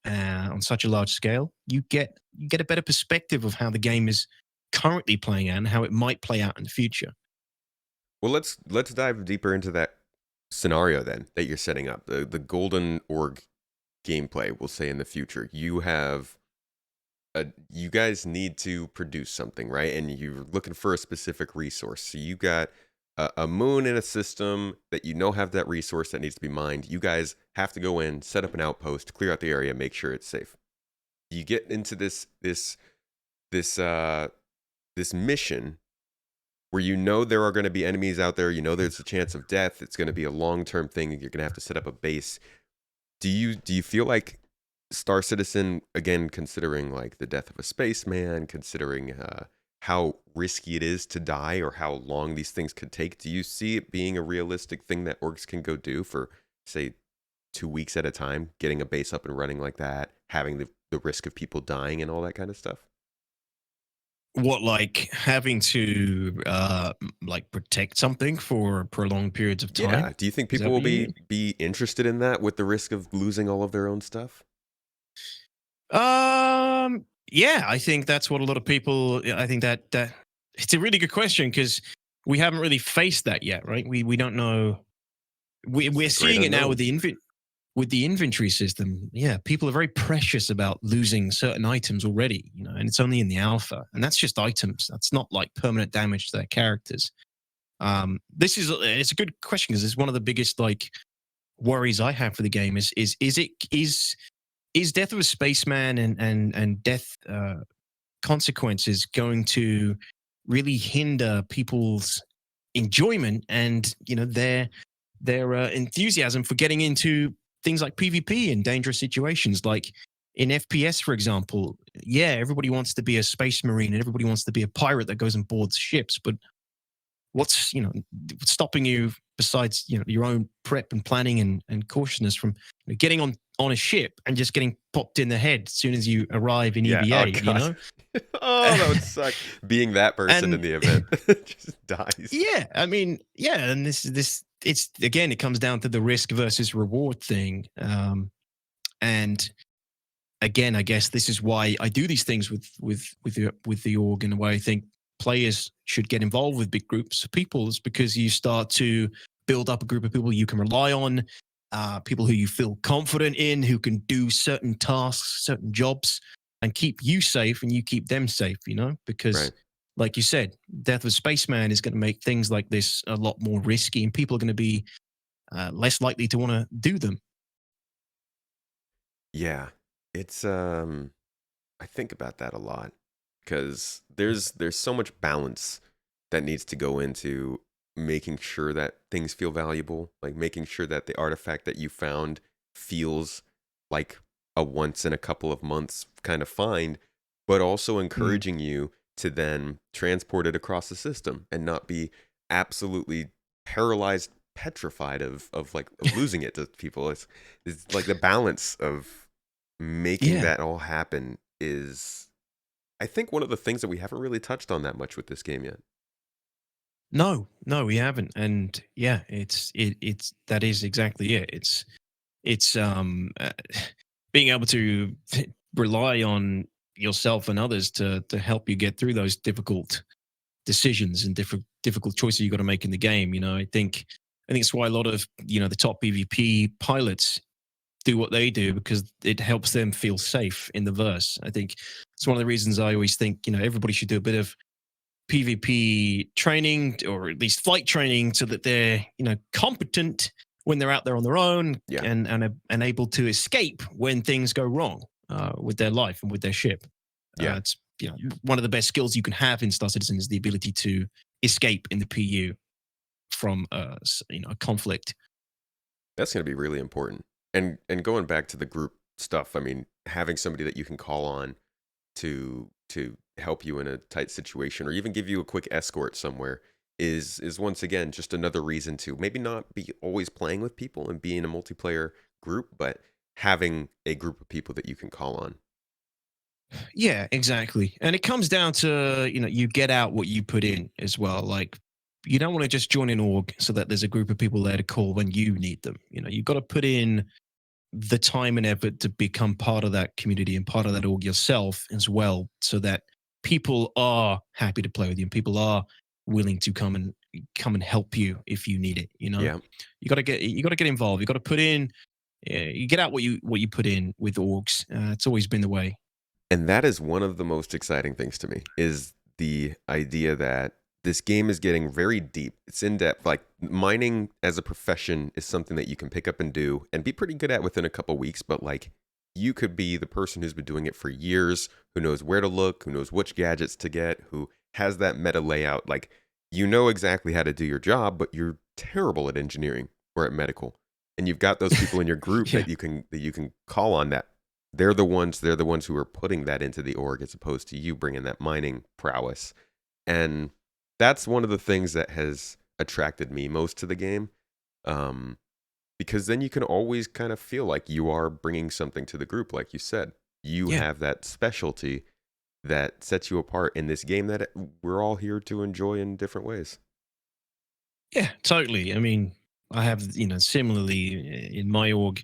on such a large scale, you get a better perspective of how the game is currently playing out and how it might play out in the future. Well, let's dive deeper into that scenario then that you're setting up. The golden org gameplay, we'll say in the future. You guys need to produce something, right? And you're looking for a specific resource. So you got a moon in a system that have that resource that needs to be mined. You guys have to go in, set up an outpost, clear out the area, make sure it's safe. You get into this mission where there are going to be enemies out there. There's a chance of death. It's going to be a long-term thing. You're going to have to set up a base. Do you feel like Star Citizen, again, considering like the death of a spaceman, considering how risky it is to die or how long these things could take, do you see it being a realistic thing that orgs can go do for, say, 2 weeks at a time, getting a base up and running like that, having the risk of people dying and all that kind of stuff? What, like having to like protect something for prolonged periods of time? Yeah. Do you think Is people that will what you mean? be interested in that with the risk of losing all of their own stuff? Yeah, I think that's what a lot of people. I think that it's a really good question because we haven't really faced that yet, right? We don't know. We're The great seeing it now unknown. with the inventory system. Yeah, people are very precious about losing certain items already, and it's only in the alpha, and that's just items. That's not like permanent damage to their characters. It's a good question because it's one of the biggest like worries I have for the game is death of a spaceman and death consequences going to really hinder people's enjoyment and their enthusiasm for getting into things like PvP in dangerous situations, like in FPS, for example. Yeah, everybody wants to be a space marine and everybody wants to be a pirate that goes and boards ships, but what's stopping you besides your own prep and planning and cautiousness from getting on a ship and just getting popped in the head as soon as you arrive in Yeah. Oh EVA, god. Oh, that would suck. Being that person in and the event just dies. yeah, I mean, yeah, and this it's again, it comes down to the risk versus reward thing, and again, I guess this is why I do these things with the org, and why I think players should get involved with big groups of people, is because you start to build up a group of people you can rely on, people who you feel confident in, who can do certain tasks, certain jobs, and keep you safe, and you keep them safe. Because Right. like you said, death of a spaceman is going to make things like this a lot more risky, and people are going to be less likely to want to do them. Yeah. It's I think about that a lot because there's so much balance that needs to go into making sure that things feel valuable, like making sure that the artifact that you found feels like a once in a couple of months kind of find, but also Mm. encouraging you to then transport it across the system and not be absolutely paralyzed, petrified of losing it to people. It's like the balance of making Yeah. that all happen is, I think, one of the things that we haven't really touched on that much with this game yet. No, we haven't. And yeah, it's that is exactly it. It's being able to rely on yourself and others to help you get through those difficult decisions and difficult choices you got to make in the game. I think it's why a lot of the top PvP pilots do what they do, because it helps them feel safe in the verse. I think it's one of the reasons I always think everybody should do a bit of PvP training, or at least flight training, so that they're competent when they're out there on their own, Yeah. and able to escape when things go wrong with their life and with their ship. Yeah. It's one of the best skills you can have in Star Citizen is the ability to escape in the PU from a conflict. That's going to be really important. And going back to the group stuff, I mean, having somebody that you can call on to help you in a tight situation or even give you a quick escort somewhere is once again just another reason to maybe not be always playing with people and be in a multiplayer group, but having a group of people that you can call on. Yeah, exactly. And it comes down to, you get out what you put in as well. Like, you don't want to just join an org so that there's a group of people there to call when you need them. You've got to put in the time and effort to become part of that community and part of that org yourself as well, so that people are happy to play with you and people are willing to come and help you if you need it. Yeah. You got to get involved. You got to put in. You get out what you put in with orgs. It's always been the way. And that is one of the most exciting things to me is the idea that this game is getting very deep. It's in depth. Like mining as a profession is something that you can pick up and do and be pretty good at within a couple weeks. But like you could be the person who's been doing it for years, who knows where to look, who knows which gadgets to get, who has that meta layout. Like you know exactly how to do your job, but you're terrible at engineering or at medical. And you've got those people in your group Yeah. that you can call on that they're the ones who are putting that into the org as opposed to you bringing that mining prowess. And that's one of the things that has attracted me most to the game, um, because then you can always kind of feel like you are bringing something to the group. Like you said, you Yeah. have that specialty that sets you apart in this game that we're all here to enjoy in different ways. Yeah, totally. I mean, I have, similarly in my org,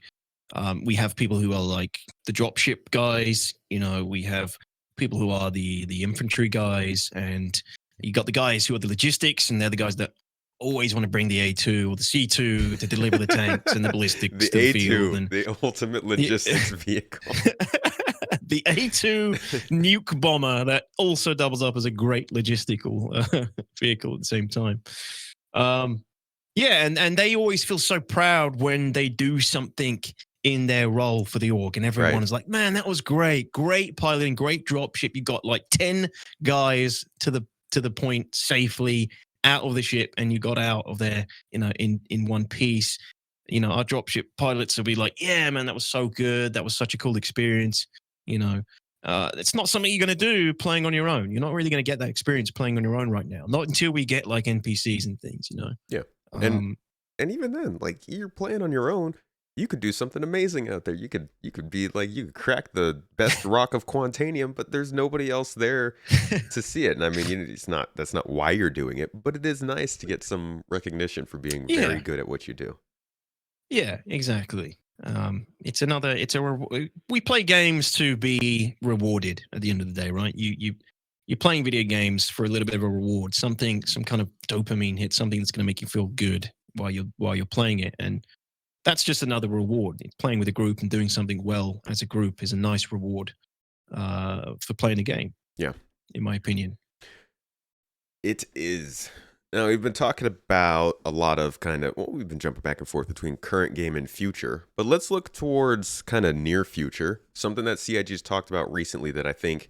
we have people who are like the dropship guys. We have people who are the infantry guys, and you got the guys who are the logistics, and they're the guys that always want to bring the A2 or the C2 to deliver the tanks and the ballistics The to the field. A2, And the ultimate Yeah. logistics vehicle. the A2 nuke bomber that also doubles up as a great logistical vehicle at the same time. Um, yeah, and they always feel so proud when they do something in their role for the org, and everyone Right. is like, "Man, that was great piloting, great dropship. You got like 10 guys to the point safely out of the ship, and you got out of there, in one piece." Our dropship pilots will be like, "Yeah, man, that was so good. That was such a cool experience." You know, it's not something you're going to do playing on your own. You're not really going to get that experience playing on your own right now. Not until we get like NPCs and things. Yeah. And Um, and even then, like you're playing on your own, you could do something amazing out there. You could be like you could crack the best rock of Quantanium, but there's nobody else there to see it. And I mean, that's not why you're doing it, but it is nice to get some recognition for being very yeah, good at what you do. yeah, exactly. We play games to be rewarded at the end of the day, right? You're playing video games for a little bit of a reward, some kind of dopamine hit, something that's going to make you feel good while you're playing it, and that's just another reward. Playing with a group and doing something well as a group is a nice reward for playing a game, Yeah. in my opinion. It is. Now, we've been talking about a lot of we've been jumping back and forth between current game and future, but let's look towards kind of near future. Something that CIG's talked about recently that I think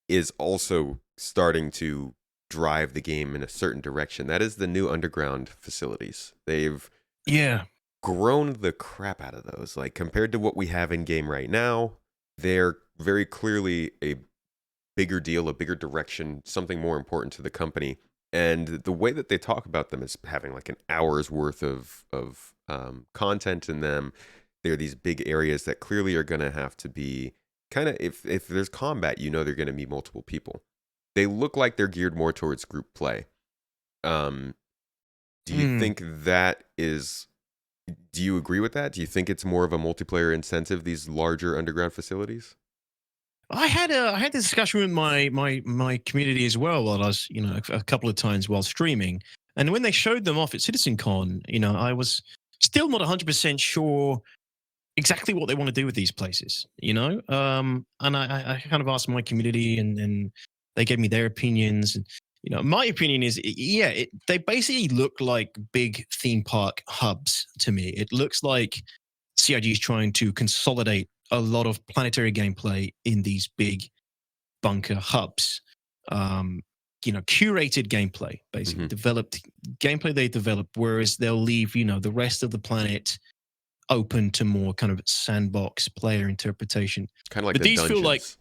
is also starting to drive the game in a certain direction. That is the new underground facilities. They've Yeah, grown the crap out of those. Like compared to what we have in game right now, they're very clearly a bigger deal, a bigger direction, something more important to the company. And the way that they talk about them is having like an hour's worth of content in them. They're these big areas that clearly are going to have to be kind of if there's combat, they're going to be multiple people. They look like they're geared more towards group play. Um, do you Mm. think that is? Do you agree with that? Do you think it's more of a multiplayer incentive? These larger underground facilities. I had this discussion with my community as well while I was, a couple of times while streaming. And when they showed them off at CitizenCon, I was still not 100% sure exactly what they want to do with these places. And I kind of asked my community, and they gave me their opinions. And my opinion is, yeah, they basically look like big theme park hubs to me. It looks like CIG is trying to consolidate a lot of planetary gameplay in these big bunker hubs. Curated gameplay, basically Mhm. developed gameplay they develop, whereas they'll leave the rest of the planet open to more kind of sandbox player interpretation. Kind of like But the these feel like, dungeons.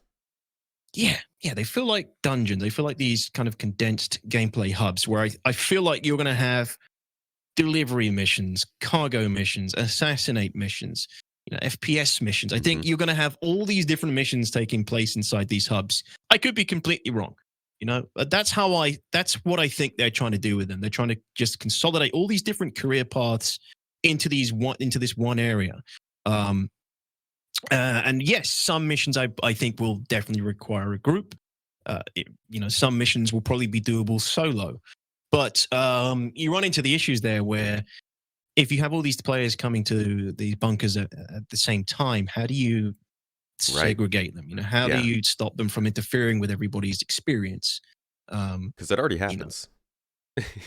yeah, they feel like dungeons. They feel like these kind of condensed gameplay hubs where I feel like you're going to have delivery missions, cargo missions, assassinate missions, FPS missions. I think Mhm. you're going to have all these different missions taking place inside these hubs. I could be completely wrong, but that's what I think they're trying to do with them. They're trying to just consolidate all these different career paths into this one area. Um, and yes, some missions I think will definitely require a group. Some missions will probably be doable solo. But you run into the issues there where if you have all these players coming to these bunkers at the same time, how do you Right. segregate them? How do Yeah. you stop them from interfering with everybody's experience? Um, Because that already you know, happens.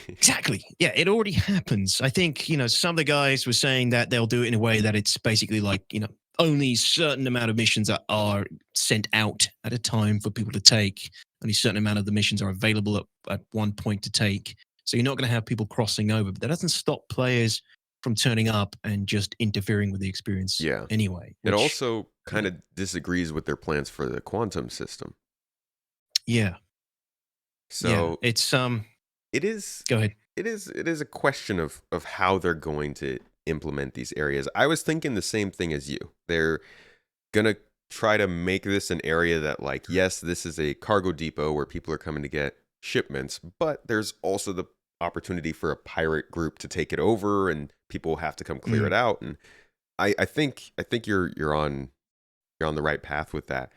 exactly. Yeah, it already happens. I think, some of the guys were saying that they'll do it in a way that it's basically like, only certain amount of missions are sent out at a time for people to take. Only certain amount of the missions are available at one point to take. So you're not going to have people crossing over, but that doesn't stop players from turning up and just interfering with the experience Yeah. anyway, It which, also you kind know, of disagrees with their plans for the quantum system. yeah, yeah, So it's, it is go ahead. it is a question of how they're going to implement these areas. I was thinking the same thing as you. They're gonna try to make this an area that, like, yes, this is a cargo depot where people are coming to get shipments, but there's also the opportunity for a pirate group to take it over and people have to come clear it Mm, out. And I think you're on the right path with that.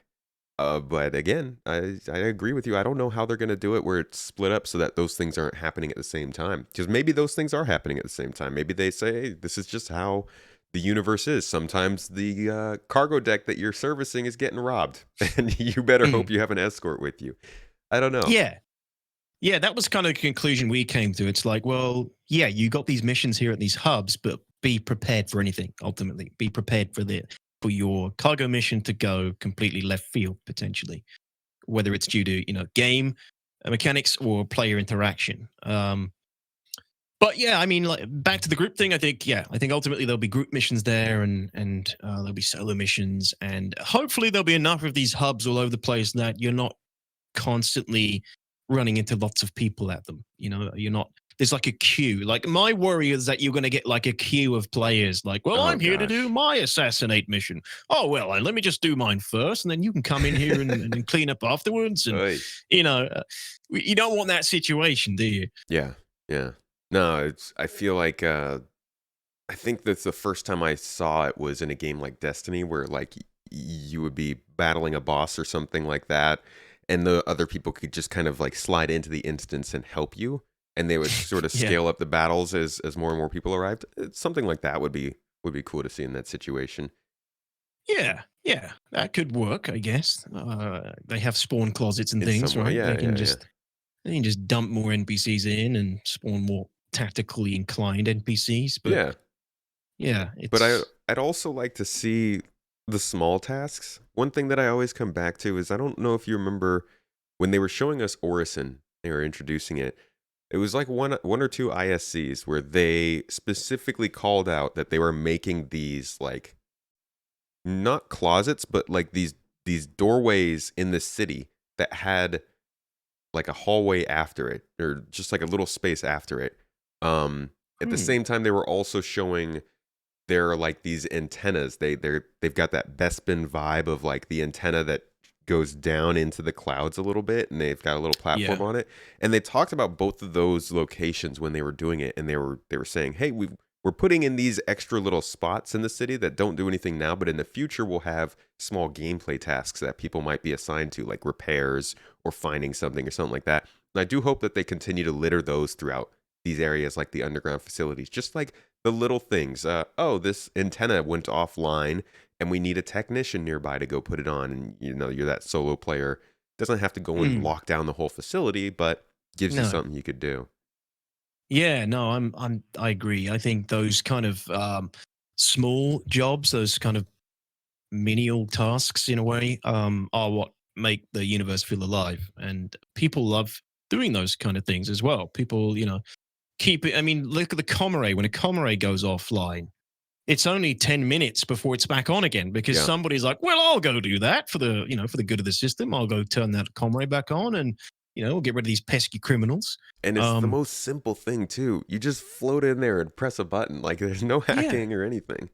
But again, I agree with you. I don't know how they're going to do it where it's split up so that those things aren't happening at the same time. Because maybe those things are happening at the same time. Maybe they say, hey, this is just how the universe is. Sometimes the cargo deck that you're servicing is getting robbed, and you better hope mm. you have an escort with you. I don't know. Yeah, yeah, that was kind of the conclusion we came to. It's like, well, yeah, you got these missions here at these hubs, but be prepared for anything. Ultimately, be prepared for your cargo mission to go completely left field potentially, whether it's due to game mechanics or player interaction. But yeah, I mean, like back to the group thing. I think ultimately there'll be group missions there, and there'll be solo missions, and hopefully there'll be enough of these hubs all over the place that you're not constantly running into lots of people at them. You're not. There's like a queue. Like my worry is that you're going to get like a queue of players. Like, well, Oh I'm here to do gosh. my assassinate mission. Oh well, let me just do mine first, and then you can come in here and clean up afterwards. And Oy. you know, uh, you don't want that situation, do you? Yeah. Yeah. No, it's. I feel like. I think that's the first time I saw it was in a game like Destiny, where like you would be battling a boss or something like that, and the other people could just kind of like slide into the instance and help you, and they would sort of Yeah. scale up the battles as more and more people arrived. Something like that would be cool to see in that situation. Yeah, yeah, that could work, I guess. They have spawn closets and In things, some way, right? yeah, yeah, yeah, They can just dump more NPCs in and spawn more tactically inclined NPCs. But yeah. yeah, But I it's I'd also like to see the small tasks. One thing that I always come back to is I don't know if you remember when they were showing us Orison, they were introducing it. It was like one or two ISCs where they specifically called out that they were making these like not closets, but like these doorways in the city that had like a hallway after it, or just like a little space after it. At the hmm, same time, they were also showing there are like these antennas. They've got that Bespin vibe of like the antenna that goes down into the clouds a little bit, and they've got a little platform yeah, on it. And they talked about both of those locations when they were doing it, and they were saying, "Hey, we're putting in these extra little spots in the city that don't do anything now, but in the future we'll have small gameplay tasks that people might be assigned to, like repairs or finding something or something like that." And I do hope that they continue to litter those throughout these areas, like the underground facilities, just like the little things. Oh, this antenna went offline, and we need a technician nearby to go put it on. And you're that solo player. Doesn't have to go and mm, lock down the whole facility, but gives you no, something you could do. yeah, no, I agree. I think those kind of small jobs, those kind of menial tasks, in a way, are what make the universe feel alive, and people love doing those kind of things as well. People, keep it. I mean, look at the Comore. When a Comore goes offline, it's only 10 minutes before it's back on again because Yeah. somebody's like, well, I'll go do that for the, for the good of the system. I'll go turn that comrade back on and, we'll get rid of these pesky criminals. And it's the most simple thing too. You just float in there and press a button. Like there's no hacking or anything.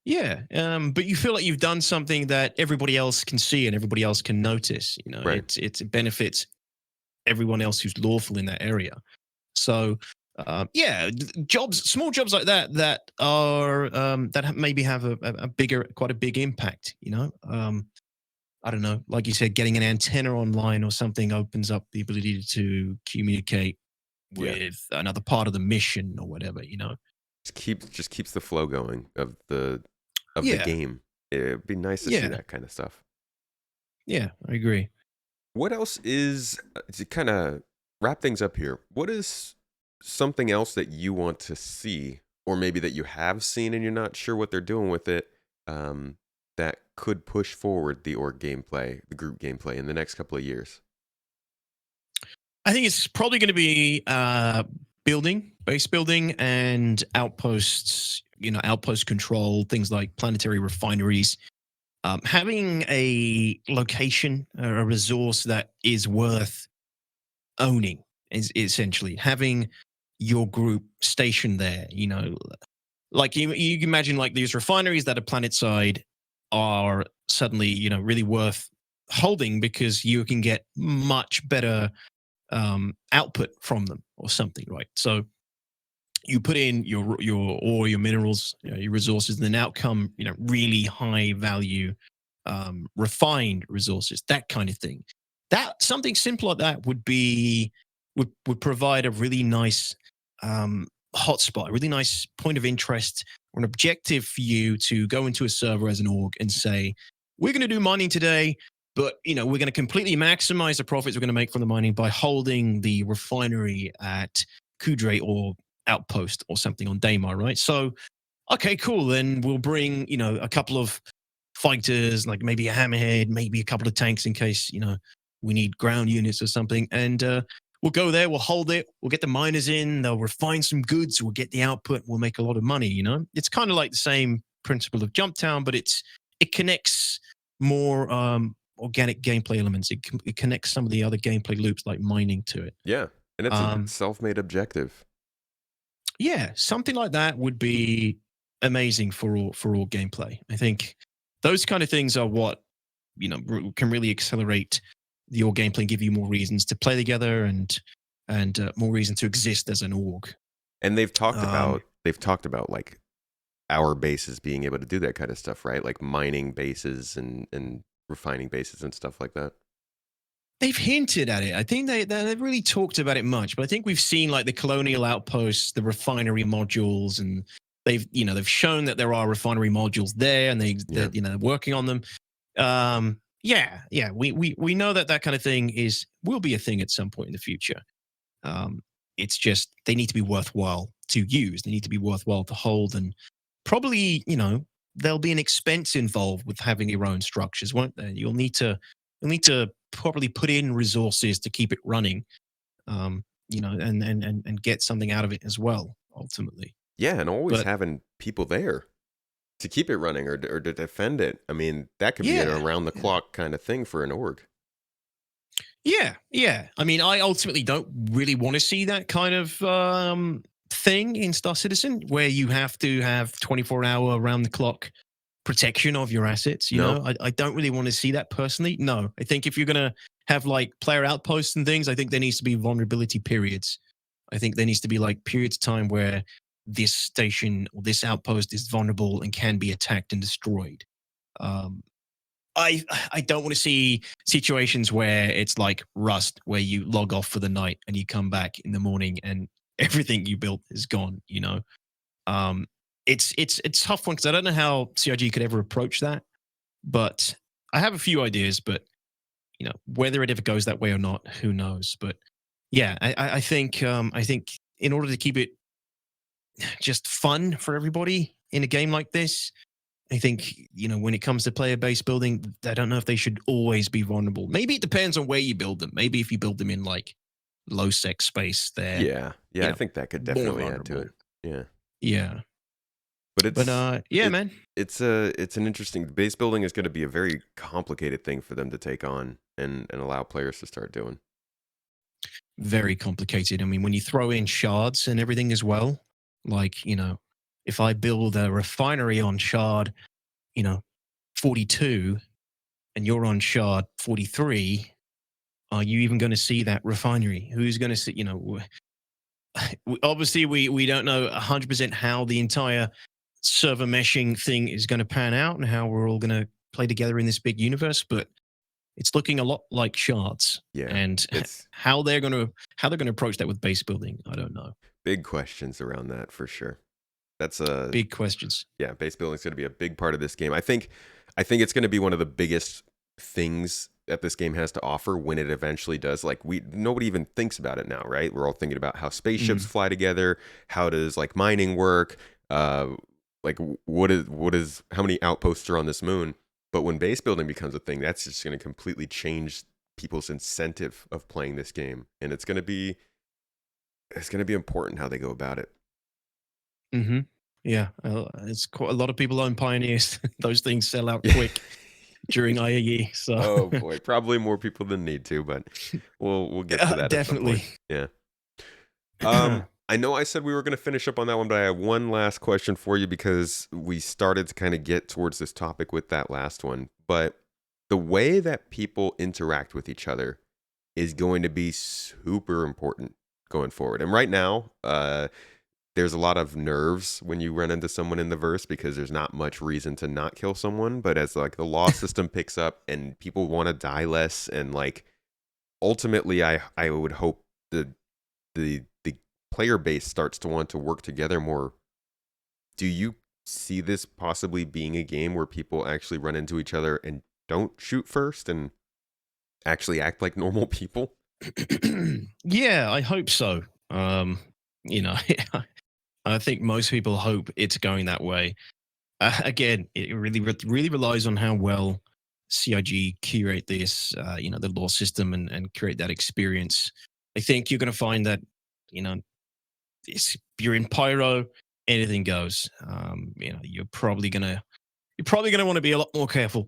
Yeah. But you feel like you've done something that everybody else can see and everybody else can notice. Right. It benefits everyone else who's lawful in that area. So, small jobs like that are that maybe have quite a big impact. I don't know, like you said, getting an antenna online or something opens up the ability to communicate with another part of the mission or whatever. Just keeps the flow going of the Yeah. game. It'd be nice to see that kind of stuff. Yeah, I agree. What else is, to kind of wrap things up here, what is something else that you want to see, or maybe that you have seen and you're not sure what they're doing with it, that could push forward the org gameplay, the group gameplay in the next couple of years? I think it's probably going to be base building and outposts, outpost control, things like planetary refineries. Having a location, a resource that is worth owning is essentially having your group stationed there. Like you imagine like these refineries that are planet side are suddenly, really worth holding because you can get much better output from them or something, right? So you put in your ore, your minerals, your resources, and then out come, really high value refined resources, that kind of thing. That something simple like that would provide a really nice hotspot, a really nice point of interest or an objective for you to go into a server as an org and say, we're going to do mining today, but we're going to completely maximize the profits we're going to make from the mining by holding the refinery at Kudre or Outpost or something on Daymar, right? So, okay, cool. Then we'll bring a couple of fighters, like maybe a hammerhead, maybe a couple of tanks in case we need ground units or something, and we'll go there, we'll hold it, we'll get the miners in, they'll refine some goods, we'll get the output, we'll make a lot of money. It's kind of like the same principle of Jumptown, but it connects more organic gameplay elements. It connects some of the other gameplay loops like mining to it. Yeah, and it's a self-made objective. Yeah, something like that would be amazing for all gameplay. I think those kind of things are what can really accelerate your gameplay and give you more reasons to play together and more reason to exist as an org. And they've talked about like our bases being able to do that kind of stuff, right? Like mining bases and refining bases and stuff like that. They've hinted at it. I think they've really talked about it much, but I think we've seen like the colonial outposts, the refinery modules, and they've shown that there are refinery modules there, and they're working on them. We know that kind of thing will be a thing at some point in the future. It's just they need to be worthwhile to use. They need to be worthwhile to hold, and probably there'll be an expense involved with having your own structures, won't there? You'll need to probably put in resources to keep it running, and get something out of it as well, ultimately. Yeah, and always having people there to keep it running or to defend it. I mean, that could be an around-the-clock kind of thing for an org. Yeah. I mean, I ultimately don't really want to see that kind of thing in Star Citizen where you have to have 24-hour around-the-clock protection of your assets. I don't really want to see that personally. No, I think if you're going to have like player outposts and things, I think there needs to be vulnerability periods. I think there needs to be like periods of time where this station or this outpost is vulnerable and can be attacked and destroyed. I don't want to see situations where it's like Rust, where you log off for the night and you come back in the morning and everything you built is gone. It's a tough one because I don't know how CIG could ever approach that, but I have a few ideas. But whether it ever goes that way or not, who knows? But yeah, I think in order to keep it just fun for everybody in a game like this, I think when it comes to player base building, I don't know if they should always be vulnerable. Maybe it depends on where you build them. Maybe if you build them in like low sec space, there. Yeah, I think that could definitely add to it. Yeah. But But yeah, it, man, it's an interesting base building is going to be a very complicated thing for them to take on and allow players to start doing. very complicated. I mean, when you throw in shards and everything as well, like, if I build a refinery on shard, 42 and you're on shard 43, are you even going to see that refinery? Who's going to see, obviously we don't know 100% how the entire server meshing thing is going to pan out and how we're all going to play together in this big universe, but it's looking a lot like shards. Yeah, And it's how they're going to approach that with base building, I don't know. big questions around that for sure. That's a Big questions. yeah, base building is going to be a big part of this game. I think it's going to be one of the biggest things that this game has to offer when it eventually does. Like nobody even thinks about it now, right? We're all thinking about how spaceships fly together, how does like mining work, like what is how many outposts are on this moon. But when base building becomes a thing, that's just going to completely change people's incentive of playing this game, and it's going to be important how they go about it. Mm-hmm. Yeah, it's quite a lot of people own Pioneers. Those things sell out Yeah. quick during IAE. So Oh boy, probably more people than need to, but we'll get to that definitely. at some point. Yeah. I know I said we were going to finish up on that one, but I have one last question for you because we started to kind of get towards this topic with that last one. But the way that people interact with each other is going to be super important going forward. And right now, there's a lot of nerves when you run into someone in the verse because there's not much reason to not kill someone. But as like the law system picks up and people want to die less, and like ultimately, I would hope the player base starts to want to work together more. Do you see this possibly being a game where people actually run into each other and don't shoot first and actually act like normal people? Yeah, I hope so. You know, I think most people hope it's going that way. Again, it really relies on how well CIG curate this, the law system and create that experience. I think you're going to find that, you're in Pyro, anything goes. You're probably gonna want to be a lot more careful.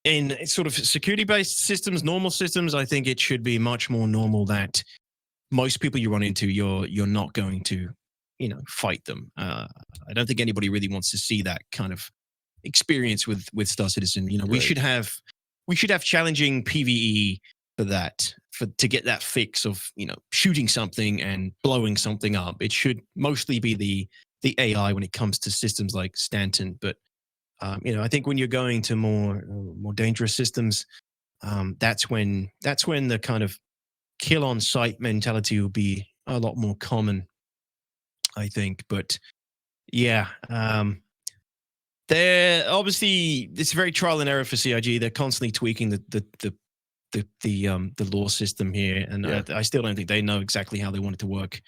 In sort of security-based systems, normal systems, I think it should be much more normal that most people you run into, you're not going to, fight them. I don't think anybody really wants to see that kind of experience with Star Citizen. We Right. should have challenging PVE for that, to get that fix of shooting something and blowing something up. It should mostly be the AI when it comes to systems like Stanton, but I think when you're going to more dangerous systems, that's when the kind of kill on sight mentality will be a lot more common, I think. But yeah, they're obviously, it's very trial and error for CIG. They're constantly tweaking the law system here, and Yeah. I still don't think they know exactly how they want it to work.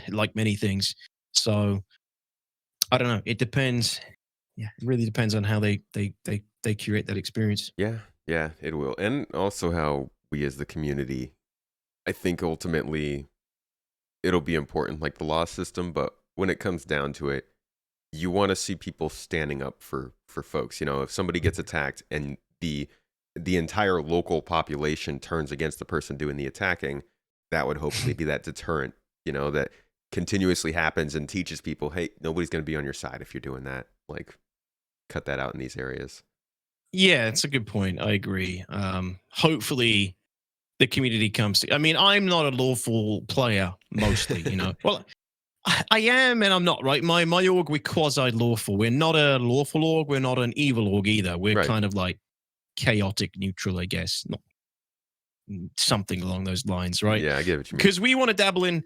Like many things. So I don't know. It depends. Yeah, it really depends on how they curate that experience. Yeah, it will. And also how we as the community, I think ultimately it'll be important, like the law system, but when it comes down to it, you want to see people standing up for folks. If somebody gets attacked and the entire local population turns against the person doing the attacking, that would hopefully be that deterrent, that continuously happens and teaches people, hey, nobody's going to be on your side if you're doing that. Like, cut that out in these areas. Yeah, it's a good point. I agree. Hopefully the community comes to, I mean, I'm not a lawful player mostly, Well, I am and I'm not, right? My org, we're quasi lawful. We're not a lawful org. We're not an evil org either. We're Right. kind of like chaotic neutral, I guess. Not something along those lines, right? Yeah, I get what you mean. Because we want to dabble in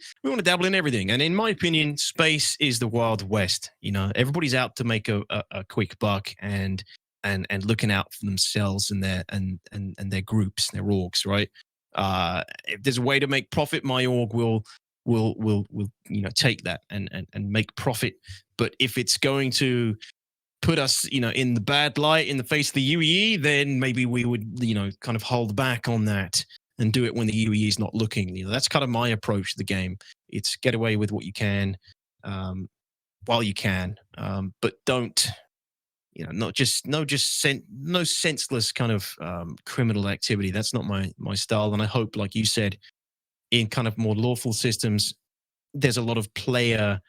everything. And in my opinion, space is the Wild West. Everybody's out to make a quick buck and looking out for themselves and their groups, their orgs, right? If there's a way to make profit, my org will take that and make profit. But if it's going to put us in the bad light in the face of the UEE, then maybe we would kind of hold back on that and do it when the UEE is not looking. That's kind of my approach to the game. It's get away with what you can, while you can, but don't, no senseless kind of criminal activity. That's not my style. And I hope, like you said, in kind of more lawful systems, there's a lot of player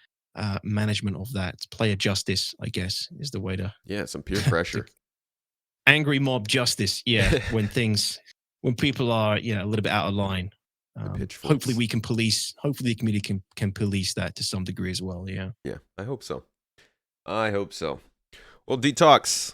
management of that. Player justice, I guess, is the way to Yeah, some peer pressure. angry mob justice. Yeah, when people are a little bit out of line. Pitchforks. Hopefully we can police. Hopefully the community can police that to some degree as well. Yeah. Yeah, I hope so. Well, DTOX,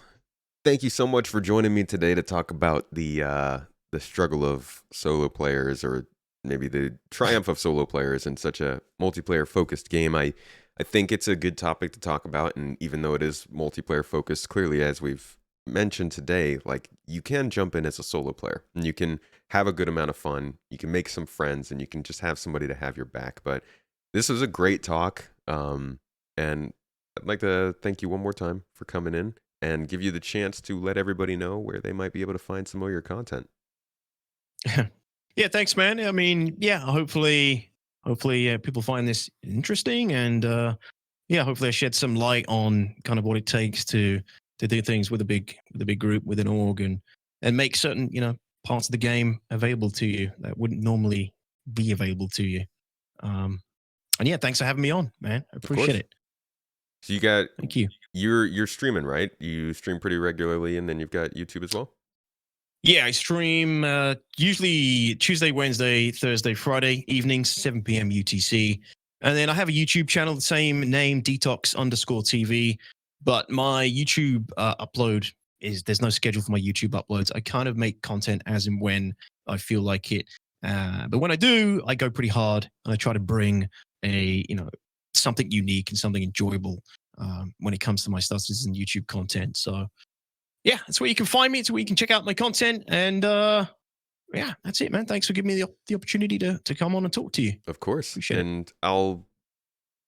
thank you so much for joining me today to talk about the struggle of solo players, or maybe the triumph of solo players in such a multiplayer focused game. I think it's a good topic to talk about, and even though it is multiplayer focused, clearly, as we've mentioned today, like, you can jump in as a solo player and you can have a good amount of fun, you can make some friends, and you can just have somebody to have your back. But this was a great talk, and I'd like to thank you one more time for coming in and give you the chance to let everybody know where they might be able to find some of your content. Yeah, thanks, man. I mean, yeah, hopefully people find this interesting, and hopefully I shed some light on kind of what it takes to do things with a big group, with an org, and make certain parts of the game available to you that wouldn't normally be available to you. And yeah, thanks for having me on, man. I appreciate it. So Thank you. You're streaming, right? You stream pretty regularly, and then you've got YouTube as well? Yeah, I stream usually Tuesday, Wednesday, Thursday, Friday evenings, 7 p.m. UTC. And then I have a YouTube channel, the same name, DTOX_TV. But my YouTube upload there's no schedule for my YouTube uploads. I kind of make content as and when I feel like it. But when I do, I go pretty hard, and I try to bring something unique and something enjoyable when it comes to my Star Citizen YouTube content. So yeah, that's where you can find me. It's where you can check out my content. And yeah, that's it, man. Thanks for giving me the opportunity to come on and talk to you. Of course. Appreciate and it. I'll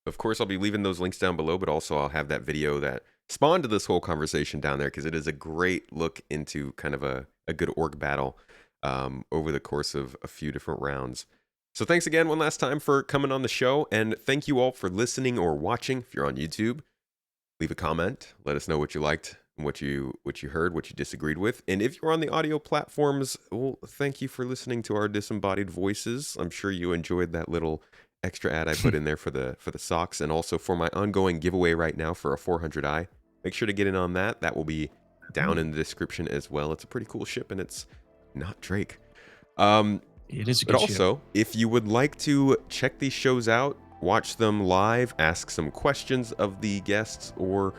be leaving those links down below, but also I'll have that video that spawned to this whole conversation down there, because it is a great look into kind of a good org battle over the course of a few different rounds. So thanks again one last time for coming on the show, and thank you all for listening or watching. If you're on YouTube, leave a comment. Let us know what you liked, what you heard, what you disagreed with. And if you're on the audio platforms, well, thank you for listening to our disembodied voices. I'm sure you enjoyed that little extra ad I put in there for the socks, and also for my ongoing giveaway right now for a 400i. Make sure to get in on that. That will be down in the description as well. It's a pretty cool ship, and it's not Drake. It is a good But also, if you would like to check these shows out, watch them live, ask some questions of the guests, or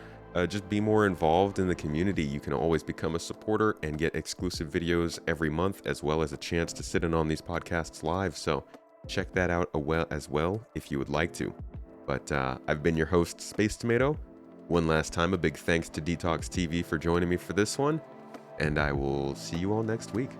just be more involved in the community, you can always become a supporter and get exclusive videos every month, as well as a chance to sit in on these podcasts live. So check that out as well if you would like to. But I've been your host, Space Tomato. One last time, a big thanks to DTOX TV for joining me for this one, and I will see you all next week.